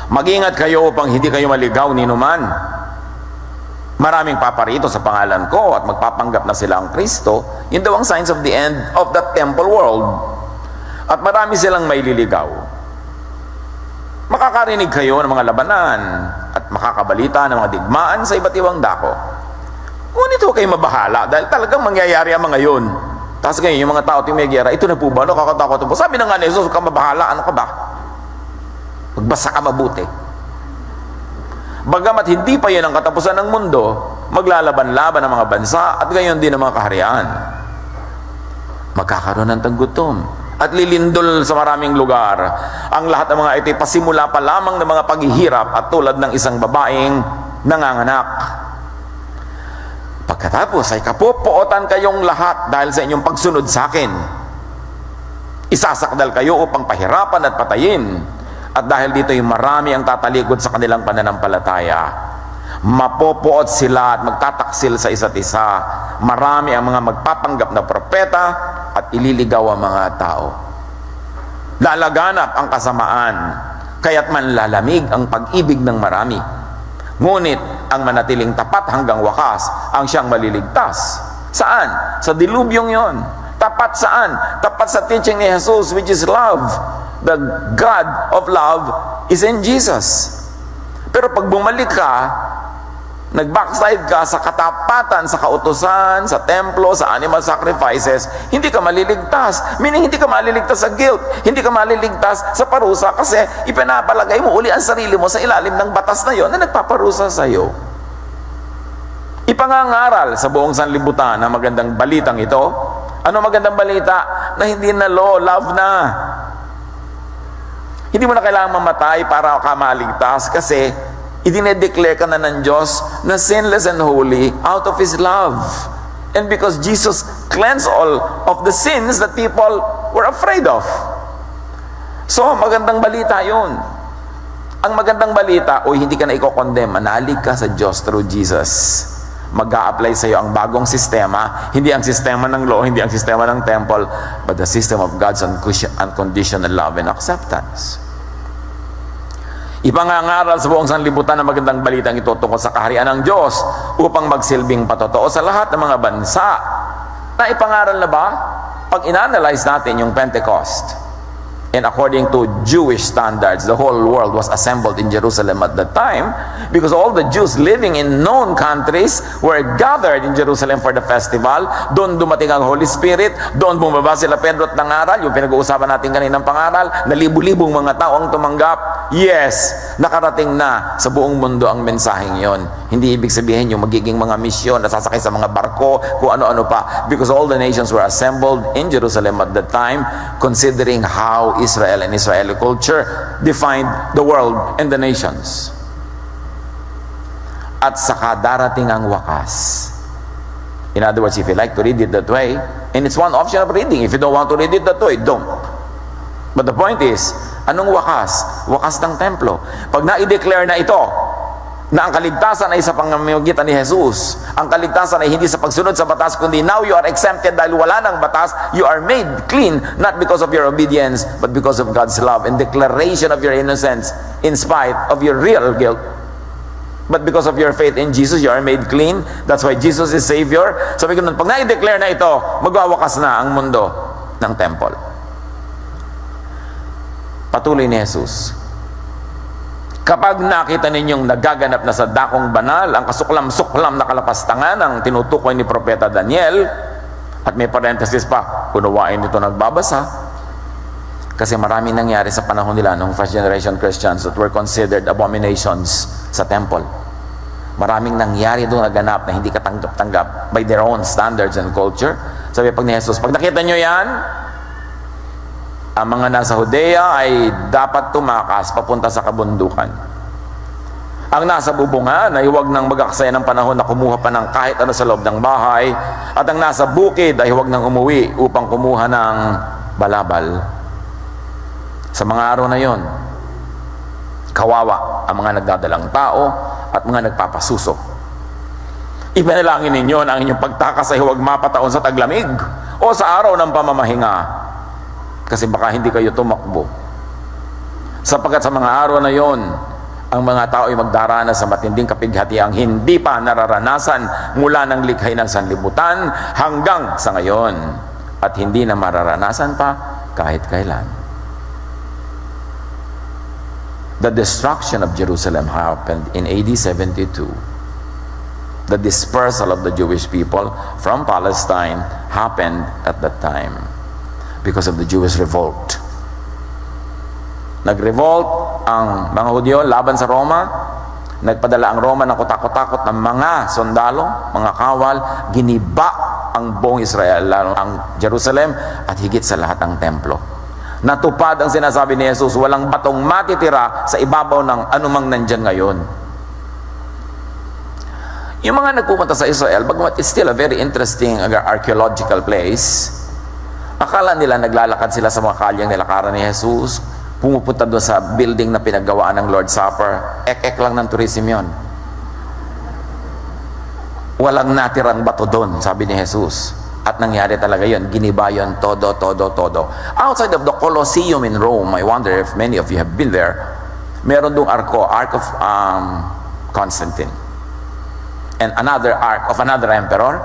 mag-ingat kayo upang hindi kayo maligaw ni numan. Maraming paparito sa pangalan ko at magpapanggap na sila ang Kristo, yun daw ang signs of the end of the temple world. At marami silang may liligaw. Makakarinig kayo ng mga labanan at makakabalita ng mga digmaan sa iba't ibang dako. Ngunit huwag kayong mabahala dahil talagang mangyayari ang mga yun. Tapos ngayon, yung mga tao tingmegyera, ito na po ba? Nakakatakot po. Sabi na nga ni Jesus, huwag kang mabahala. Ano ka ba? Magbasa ka mabuti. Bagamat hindi pa yan ang katapusan ng mundo, maglalaban-laban ang mga bansa at gayon din ang mga kaharian. Magkakaroon ng taggutom at lilindol sa maraming lugar. Ang lahat ng mga ito pasimula pa lamang ng mga paghihirap at tulad ng isang babaeng nanganganak. Pagkatapos ay kapupuotan kayong lahat dahil sa inyong pagsunod sa akin. Isasakdal kayo upang pahirapan at patayin. At dahil dito ay marami ang tatalikod sa kanilang pananampalataya. Mapopoot sila at magtataksil sa isa't isa. Marami ang mga magpapanggap na propeta at ililigaw ang mga tao. Lalaganap ang kasamaan, kaya't manlalamig ang pag-ibig ng marami. Ngunit ang manatiling tapat hanggang wakas ang siyang maliligtas. Saan? Sa dilubyong yon. Tapat saan? Tapat sa teaching ni Jesus, which is love. The God of love is in Jesus. Pero pag bumalik ka, nag-backslide ka sa katapatan, sa kautusan, sa templo, sa animal sacrifices, hindi ka maliligtas. Meaning, hindi ka maliligtas sa guilt. Hindi ka maliligtas sa parusa kasi ipinapalagay mo uli ang sarili mo sa ilalim ng batas na yon na nagpaparusa sa iyo. Ipangangaral sa buong sanlibutan na magandang balitang ito. Ano magandang balita? Na hindi na law, love na. Hindi mo na kailangang mamatay para ka maligtas kasi idinedeclare ka na ng Diyos na sinless and holy out of His love. And because Jesus cleansed all of the sins that people were afraid of. So, magandang balita yun. Ang magandang balita, hindi ka na i-condemn, manalig ka sa Diyos through Jesus. Mag-a-apply sa iyo ang bagong sistema, hindi ang sistema ng law, hindi ang sistema ng temple, but the system of God's unconditional love and acceptance. Ipangangaral sa buong sanlibutan na magandang balitang ito tungkol sa kaharian ng Diyos upang magsilbing patotoo sa lahat ng mga bansa. Na ipangaral na ba? Pag inanalyze natin yung Pentecost, and according to Jewish standards, the whole world was assembled in Jerusalem at that time because all the Jews living in known countries were gathered in Jerusalem for the festival. Doon dumating ang Holy Spirit, doon bumaba sila Pedro at nangaral, yung pinag-uusapan natin kaninang pangaral, na libu-libong mga tao ang tumanggap. Yes, nakarating na sa buong mundo ang mensaheng yon. Hindi ibig sabihin yung magiging mga misyon na sasakay sa mga barko, kung ano-ano pa, because all the nations were assembled in Jerusalem at that time, considering how Israel and Israeli culture defined the world and the nations. At saka darating ang wakas. In other words, if you like to read it that way, and it's one option of reading. If you don't want to read it that way, don't. But the point is, anong wakas? Wakas ng templo. Pag na-declare na ito, na ang kaligtasan ay sa pamamagitan ni Jesus. Ang kaligtasan ay hindi sa pagsunod sa batas, kundi now you are exempted dahil wala ng batas. You are made clean, not because of your obedience, but because of God's love and declaration of your innocence in spite of your real guilt. But because of your faith in Jesus, you are made clean. That's why Jesus is Savior. Sabi ko nun, pag na-declare na ito, magwawakas na ang mundo ng temple. Patuloy ni Jesus. Kapag nakita ninyong nagaganap na sa dakong banal ang kasuklam-suklam na kalapastangan ng tinutukoy ni Propeta Daniel, at may parenthesis pa, kunawain ito nagbabasa, kasi marami nangyari sa panahon nila ng first generation Christians that were considered abominations sa temple. Maraming nangyari doon naganap na hindi katanggap-tanggap by their own standards and culture. Sabi pag ni Jesus, pag nakita nyo yan, ang mga nasa Judea ay dapat tumakas papunta sa kabundukan. Ang nasa bubungan ay huwag nang mag-aksaya ng panahon na kumuha pa ng kahit ano sa loob ng bahay, at ang nasa bukid ay huwag nang umuwi upang kumuha ng balabal. Sa mga araw na yon, kawawa ang mga nagdadalang tao at mga nagpapasuso. Ipanalangin ninyo na ang inyong pagtakas ay huwag mapataon sa taglamig o sa araw ng pamamahinga, kasi baka hindi kayo tumakbo. Sapagkat sa mga araw na yon, ang mga tao ay magdaranas sa matinding kapighatiang hindi pa nararanasan mula ng likhay ng sanlibutan hanggang sa ngayon, at hindi na mararanasan pa kahit kailan. The destruction of Jerusalem happened in AD 72. The dispersal of the Jewish people from Palestine happened at that time because of the Jewish revolt. Nag-revolt ang mga Hudyo laban sa Roma. Nagpadala ang Roma ng kutakot-takot ng mga sundalo, mga kawal. Giniba ang buong Israel, lalo ang Jerusalem, at higit sa lahat ang templo. Natupad ang sinasabi ni Jesus, walang batong matitira sa ibabaw ng anumang nandyan ngayon. Yung mga nagpupunta sa Israel, bagamat it's still a very interesting archaeological place, akala nila naglalakad sila sa mga kalyang nilakaran ni Jesus, pumupunta doon sa building na pinaggawaan ng Lord's Supper. Ek-ek lang ng tourism yon. Walang natirang bato doon, sabi ni Jesus. At nangyari talaga yon, giniba yon, todo. Outside of the Colosseum in Rome, I wonder if many of you have been there, meron doong Ark of Constantine. And another ark of another emperor.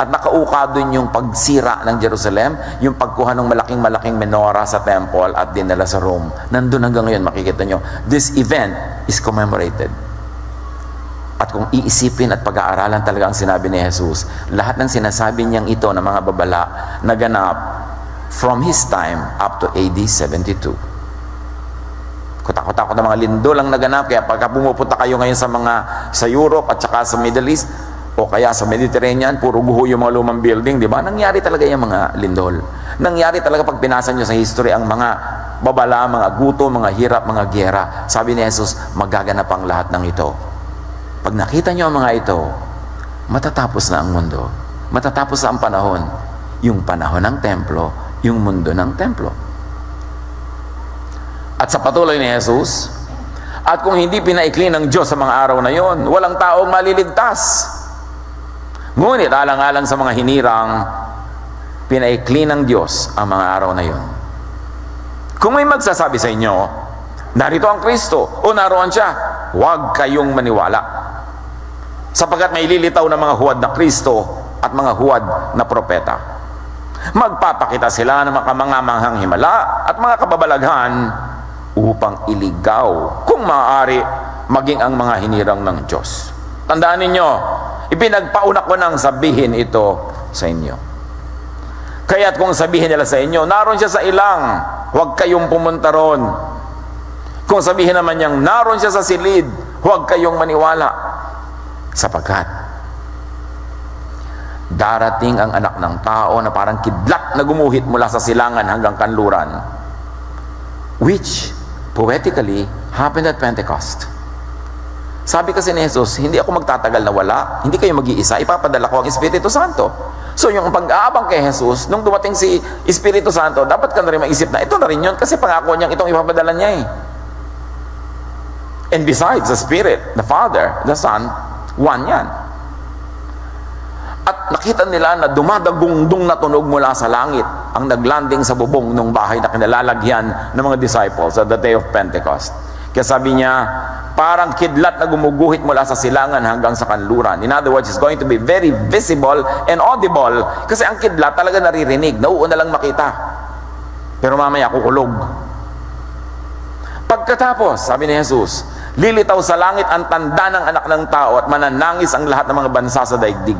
at nakauka doon yung pagsira ng Jerusalem, yung pagkuha ng malaking menora sa temple at dinala sa Rome. Nandun hanggang ngayon, makikita nyo. This event is commemorated. At kung iisipin at pag-aaralan talaga ang sinabi ni Jesus, lahat ng sinasabi niyang ito ng mga babala naganap from His time up to AD 72. Kutakot-takot na mga lindol ang naganap, kaya pagka pumupunta kayo ngayon sa Europe at saka sa Middle East, o kaya sa Mediterranean, puro guho yung mga lumang building, di ba? Nangyari talaga yung mga lindol. Nangyari talaga pag pinasa nyo sa history ang mga babala, mga guto, mga hirap, mga giyera. Sabi ni Jesus, magaganap ang lahat ng ito. Pag nakita nyo ang mga ito, matatapos na ang mundo. Matatapos na ang panahon. Yung panahon ng templo, yung mundo ng templo. At sa patuloy ni Jesus, at kung hindi pinaikli ng Diyos sa mga araw na yon, walang taong maliligtas. Ngunit alang-alang sa mga hinirang, pinaikli ng Diyos ang mga araw na yon. Kung may magsasabi sa inyo, narito ang Kristo o naroon siya, huwag kayong maniwala. Sapagkat may lilitaw na mga huwad na Kristo at mga huwad na propeta. Magpapakita sila ng mga manghang himala at mga kababalaghan upang iligaw, kung maaari, maging ang mga hinirang ng Diyos. Tandaan ninyo, ipinagpauna ko nang sabihin ito sa inyo. Kaya't kung sabihin nila sa inyo, naroon siya sa ilang, huwag kayong pumunta ron. Kung sabihin naman niyang, naroon siya sa silid, huwag kayong maniwala. Sapagkat, darating ang anak ng tao na parang kidlat na gumuhit mula sa silangan hanggang kanluran, which, poetically, happened at Pentecost. Sabi kasi ni Jesus, hindi ako magtatagal na wala, hindi kayo mag-iisa, ipapadala ko ang Espiritu Santo. So yung pag-aabang kay Jesus, nung dumating si Espiritu Santo, dapat ka na rin maisip na ito na rin yun, kasi pangako niyang itong ipapadala niya eh. And besides, the Spirit, the Father, the Son, one yan. At nakita nila na dumadagungdong na tunog mula sa langit ang naglanding sa bubong ng bahay na kinalalagyan ng mga disciples at the day of Pentecost. Kaya sabi niya, parang kidlat na gumuguhit mula sa silangan hanggang sa kanluran. In other words, it's going to be very visible and audible kasi ang kidlat talaga naririnig, nauuna lang makita. Pero mamaya kukulog. Pagkatapos, sabi ni Jesus, lilitaw sa langit ang tanda ng anak ng tao at mananangis ang lahat ng mga bansa sa daigdig.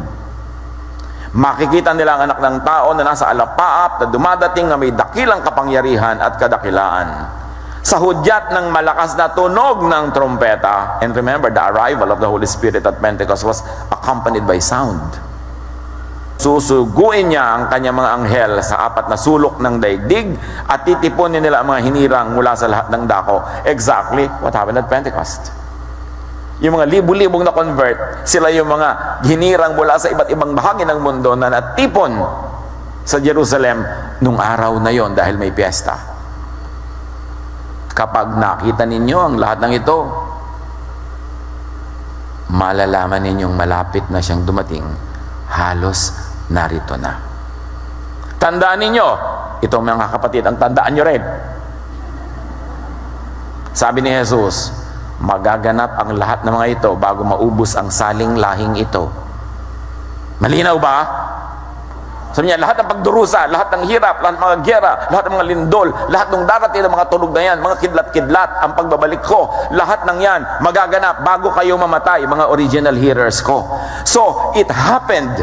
Makikita nila ang anak ng tao na nasa alapaap na dumadating na may dakilang kapangyarihan at kadakilaan. Sa hudyat ng malakas na tunog ng trompeta, and remember, the arrival of the Holy Spirit at Pentecost was accompanied by sound. Susuguin niya ang kanyang mga anghel sa apat na sulok ng daigdig at titipunin nila ang mga hinirang mula sa lahat ng dako. Exactly what happened at Pentecost. Yung mga libu-libong na convert, sila yung mga hinirang mula sa iba't ibang bahagi ng mundo na natipon sa Jerusalem nung araw na yon dahil may piyesta. Kapag nakita ninyo ang lahat ng ito, malalaman ninyong malapit na siyang dumating, halos narito na. Tandaan ninyo, ito mga kapatid, ang tandaan nyo rin. Sabi ni Jesus, magaganap ang lahat ng mga ito bago maubos ang saling lahing ito. Malinaw ba? Sabi niya, lahat ng pagdurusa, lahat ng hirap, lahat ng mga giyera, lahat ng mga lindol, lahat ng darating ng mga tunog na yan, mga kidlat-kidlat, ang pagbabalik ko, lahat ng yan, magaganap bago kayo mamatay, mga original hearers ko. So, it happened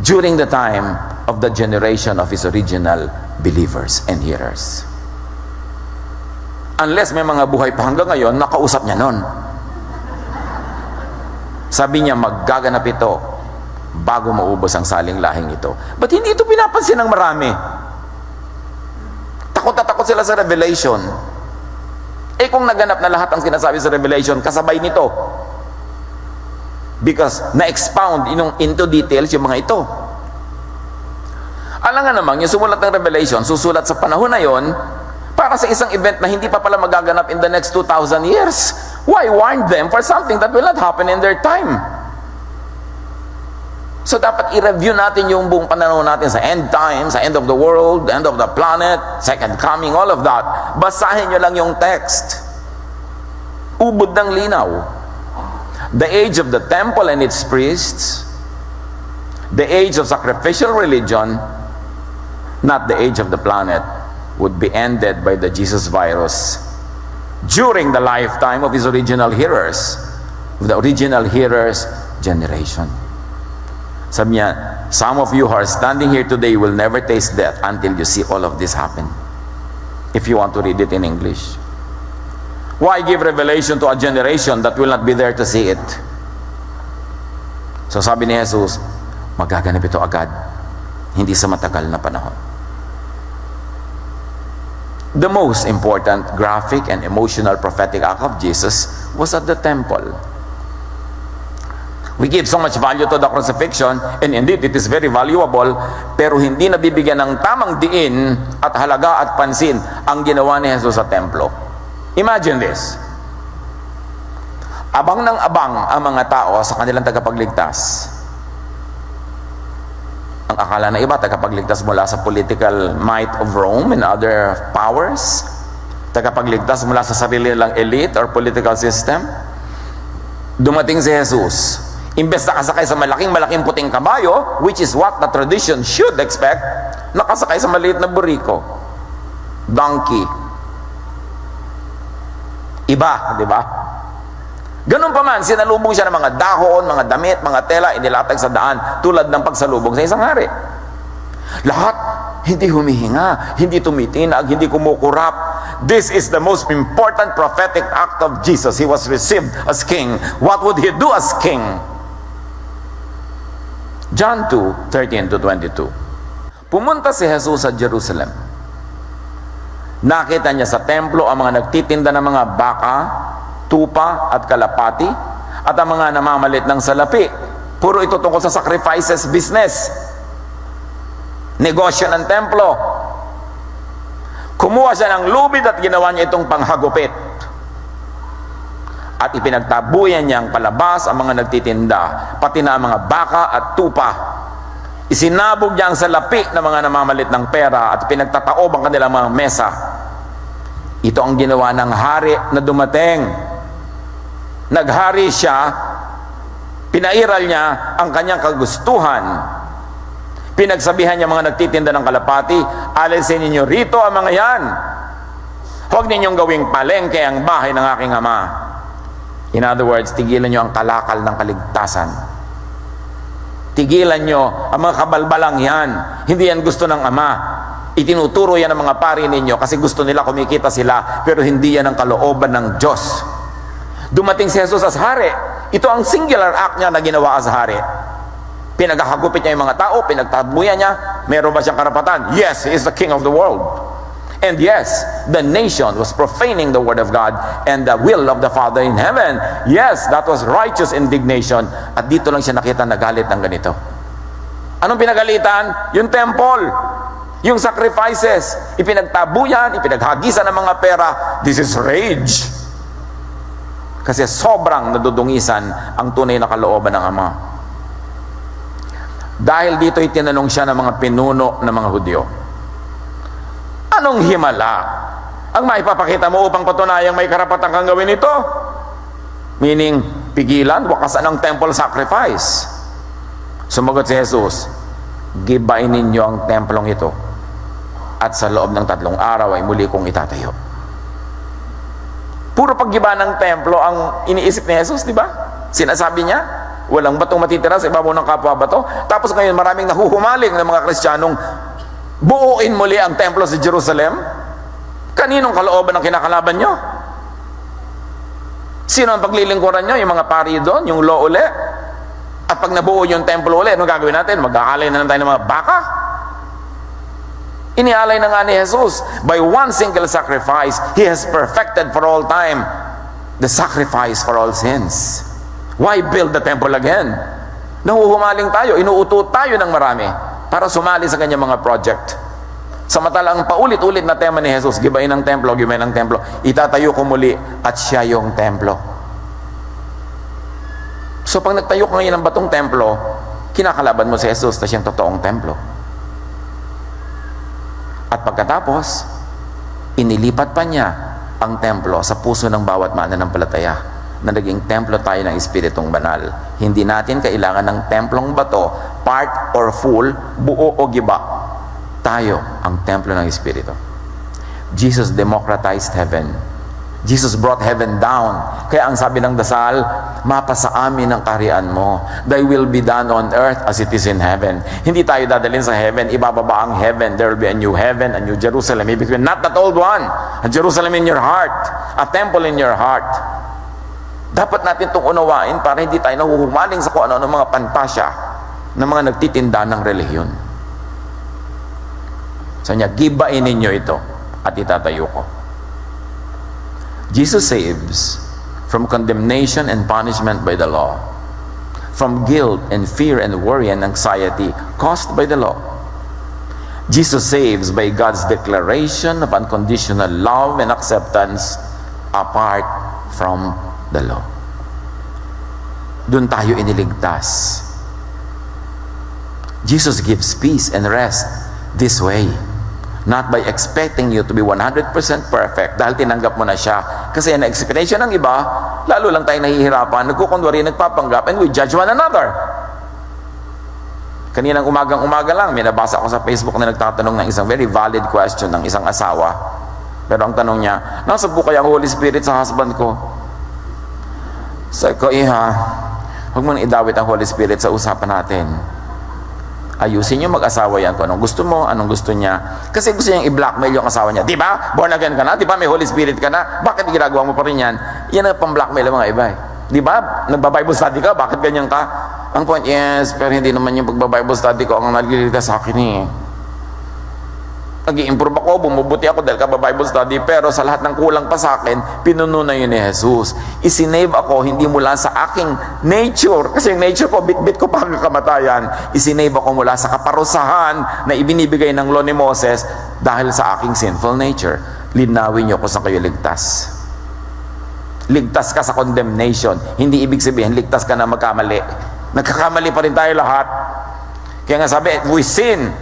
during the time of the generation of His original believers and hearers. Unless may mga buhay pa hanggang ngayon, nakausap niya nun. Sabi niya, magaganap ito bago maubos ang saling lahing ito. But hindi ito pinapansin ng marami. Takot na takot sila sa Revelation. Eh kung naganap na lahat ang sinasabi sa Revelation, kasabay nito. Because na-expound into details yung mga ito. Alam nga naman, yung sumulat ng Revelation, susulat sa panahon na yon, para sa isang event na hindi pa pala magaganap in the next 2,000 years. Why warn them for something that will not happen in their time? So dapat i-review natin yung buong pananaw natin sa end time, sa end of the world, end of the planet, second coming, all of that. Basahin nyo lang yung text. Ubod ng linaw. The age of the temple and its priests, The age of sacrificial religion, not the age of the planet, would be ended by the Jesus virus during the lifetime of his original hearers, of the original hearers' generation. Sabi niya, some of you who are standing here today will never taste death until you see all of this happen. If you want to read it in English. Why give revelation to a generation that will not be there to see it? So sabi ni Jesus, magaganap ito agad, hindi sa matagal na panahon. The most important graphic and emotional prophetic act of Jesus was at the temple. We give so much value to the crucifixion, and indeed it is very valuable, pero hindi nabibigyan ng tamang diin at halaga at pansin ang ginawa ni Jesus sa templo. Imagine this. Abang ng abang ang mga tao sa kanilang tagapagligtas. Ang akala na iba, tagapagligtas mula sa political might of Rome and other powers, tagapagligtas mula sa sarili nilang elite or political system. Dumating si Jesus, imbes na kasakay sa malaking puting kabayo, which is what the tradition should expect, nakasakay sa maliit na buriko, donkey. Iba, di ba? Ganun pa man, sinalubong siya ng mga dahon, mga damit, mga tela, inilatag sa daan, tulad ng pagsalubong sa isang hari. Lahat, hindi humihinga, hindi tumitinag, hindi kumukurap. This is the most important prophetic act of Jesus. He was received as king. What would he do as king? John 2:13-22. Pumunta si Jesus sa Jerusalem. Nakita niya sa templo ang mga nagtitinda ng mga baka, tupa at kalapati, at ang mga namamalit ng salapi. Puro ito tungkol sa sacrifices business. Negosyo ng templo. Kumuha siya ng lubid at ginawa niya itong panghagupit. At ipinagtabuyan niyang palabas ang mga nagtitinda, pati na ang mga baka at tupa. Isinabog niya ang salapi ng mga namamalit ng pera at pinagtataob ang kanilang mga mesa. Ito ang ginawa ng hari na dumating. Naghari siya, pinairal niya ang kanyang kagustuhan. Pinagsabihan niya mga nagtitinda ng kalapati, alisin ninyo rito ang mga yan. Huwag ninyong gawing palengke ang bahay ng aking ama. In other words, tigilan niyo ang kalakal ng kaligtasan. Tigilan niyo ang mga kabalbalang yan. Hindi yan gusto ng ama. Itinuturo yan ng mga pari ninyo kasi gusto nila kumikita sila, pero hindi yan ang kalooban ng Diyos. Dumating si Jesus as hari. Ito ang singular act niya na ginawa as hari. Pinaghagupit niya yung mga tao, pinagtabuyan niya. Meron ba siyang karapatan? Yes, he is the king of the world. And yes, the nation was profaning the word of God and the will of the Father in heaven. Yes, that was righteous indignation. At dito lang siya nakita na galit ng ganito. Anong pinagalitan? Yung temple. Yung sacrifices. Ipinagtabuyan, ipinaghagisan ng mga pera. This is rage. Kasi sobrang nadudungisan ang tunay na kalooban ng Ama. Dahil dito itinanong siya ng mga pinuno ng mga Hudyo. Anong himala ang maipapakita mo upang patunayang may karapatan kang gawin ito? Meaning, pigilan, wakasan ng temple sacrifice. Sumagot si Jesus, gibain ninyo ang templong ito at sa loob ng 3 araw ay muli kong itatayo. Puro paggiba ng templo ang iniisip ni Jesus, di ba? Sinasabi niya, walang batong matitira sa ibabaw ng kapwa bato. Tapos ngayon maraming nahuhumaling ng mga Kristiyanong buuin muli ang templo sa Jerusalem. Kaninong kalooban ang kinakalaban nyo? Sino ang paglilingkuran nyo? Yung mga pari doon, yung law uli. At pag nabuo yung templo uli, anong gagawin natin? Mag-aalay na lang tayo ng mga baka? Inialay na nga ni Jesus. By one single sacrifice, He has perfected for all time the sacrifice for all sins. Why build the temple again? Nahuhumaling tayo, inuuto tayo ng marami para sumali sa kanyang mga project. Samantalang paulit-ulit na tema ni Jesus, gibain ng templo, gibain ng templo. Itatayo ko muli at siya yung templo. So pag nagtayo ka ngayon ng batong templo, kinakalaban mo si Jesus na siyang totoong templo. At pagkatapos, inilipat pa niya ang templo sa puso ng bawat mananampalataya. na naging templo tayo ng Espiritong Banal. Hindi natin kailangan ng templong bato, part or full, buo o giba. Tayo ang templo ng Espiritu. Jesus democratized heaven. Jesus brought heaven down. Kaya ang sabi ng dasal, mapasa amin ang kaharian mo. Thy will be done on earth as it is in heaven. Hindi tayo dadalhin sa heaven, ibababa ang heaven. There will be a new heaven, a new Jerusalem. Ibig sabihin, not that old one. A Jerusalem in your heart. A temple in your heart. Dapat natin itong unawain para hindi tayo nahuhumaling sa kung ano ng mga pantasya ng mga nagtitinda ng relihiyon. So niya, gibain ninyo ito at itatayo ko. Jesus saves from condemnation and punishment by the law, from guilt and fear and worry and anxiety caused by the law. Jesus saves by God's declaration of unconditional love and acceptance apart from the law. Doon tayo iniligtas. Jesus gives peace and rest this way. Not by expecting you to be 100% perfect dahil tinanggap mo na siya. Kasi ang expectation ng iba, lalo lang tayo nahihirapan, nagkukunwari, nagpapanggap, and we judge one another. Kaninang umagang-umaga lang, may nabasa ko sa Facebook na nagtatanong ng isang very valid question ng isang asawa. Pero ang tanong niya, nasa po kaya ang Holy Spirit sa husband ko? Sabi ko, huwag mo nang idawit ang Holy Spirit sa usapan natin. Ayusin niyo mag-asawa yan kung anong gusto mo, anong gusto niya. Kasi gusto niyang i-blackmail yung asawa niya. Di ba? Born again ka na? Di ba? May Holy Spirit ka na? Bakit ginagawa mo pa rin yan? Yan ang pang-blackmail ng mga iba. Di ba? Nagba-Bible study ka? Bakit ganyan ka? Ang point, yes, pero hindi naman yung pagba-Bible study ko ang nagliligtas sa akin eh. Nag-i-improve ako, bumubuti ako dahil ka-Bible study, pero sa lahat ng kulang pa sa akin, pinuno na yun ni Jesus. Isinave ako hindi mula sa aking nature, kasi yung nature ko, bit-bit ko pa hanggang kamatayan. Isinave ako mula sa kaparusahan na ibinibigay ng law ni Moses dahil sa aking sinful nature. Linawin niyo kung saan kayo ligtas. Ligtas ka sa condemnation. Hindi ibig sabihin, ligtas ka na magkamali. Nagkakamali pa rin tayo lahat. Kaya nga sabi, we sin,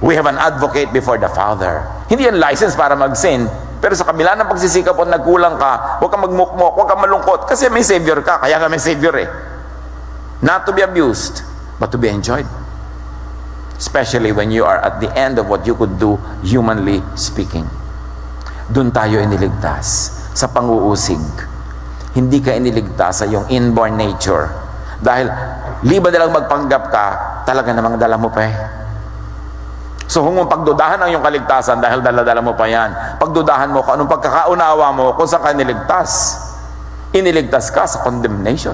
we have an advocate before the Father. Hindi yan license para mag-sin. Pero sa kabila ng pagsisikap o nagkulang ka, huwag kang magmukmok, huwag kang malungkot. Kasi may Savior ka. Kaya nga may Savior eh. Not to be abused, but to be enjoyed. Especially when you are at the end of what you could do, humanly speaking. Doon tayo iniligtas. Sa panguusig. Hindi ka iniligtas sa iyong inborn nature. Dahil, liba na lang magpanggap ka, talaga namang dala mo pa eh. So kung pagdudahan ang iyong kaligtasan dahil dala-dala mo pa yan, pagdudahan mo kung anong pagkakaunawa mo kung saan ka niligtas. Iniligtas ka sa condemnation.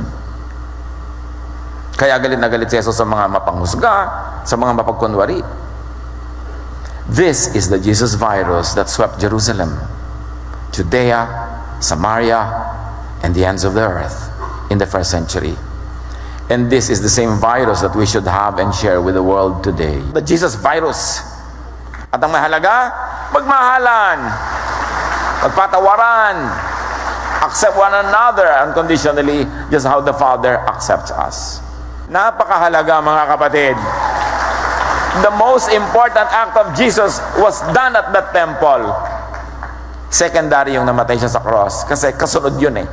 Kaya galit na galit si Jesus sa mga mapanghusga, sa mga mapagkunwari. This is the Jesus virus that swept Jerusalem, Judea, Samaria, and the ends of the earth in the first century. And this is the same virus that we should have and share with the world today. The Jesus virus. At ang mahalaga, magmahalan, magpatawaran, accept one another unconditionally, just how the Father accepts us. Napakahalaga mga kapatid. The most important act of Jesus was done at that temple. Secondary yung namatay siya sa cross. Kasi kasunod yun eh.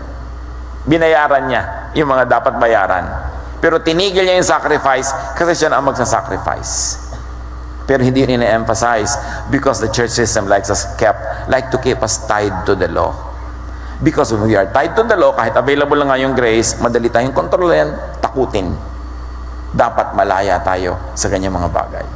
Binayaran niya yung mga dapat bayaran. Pero tinigil niya yung sacrifice kasi siya na ang magsasacrifice. Pero hindi yun ina-emphasize because the church system like to keep us tied to the law. Because when we are tied to the law, kahit available lang nga yung grace, madali tayong kontrolin, takutin. Dapat malaya tayo sa ganyang mga bagay.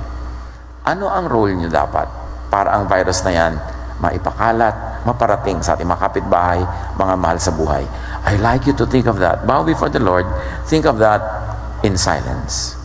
Ano ang role niyo dapat para ang virus na yan maipakalat, maparating sa ating mga kapitbahay, mga mahal sa buhay? I like you to think of that. Bow before the Lord. Think of that in silence.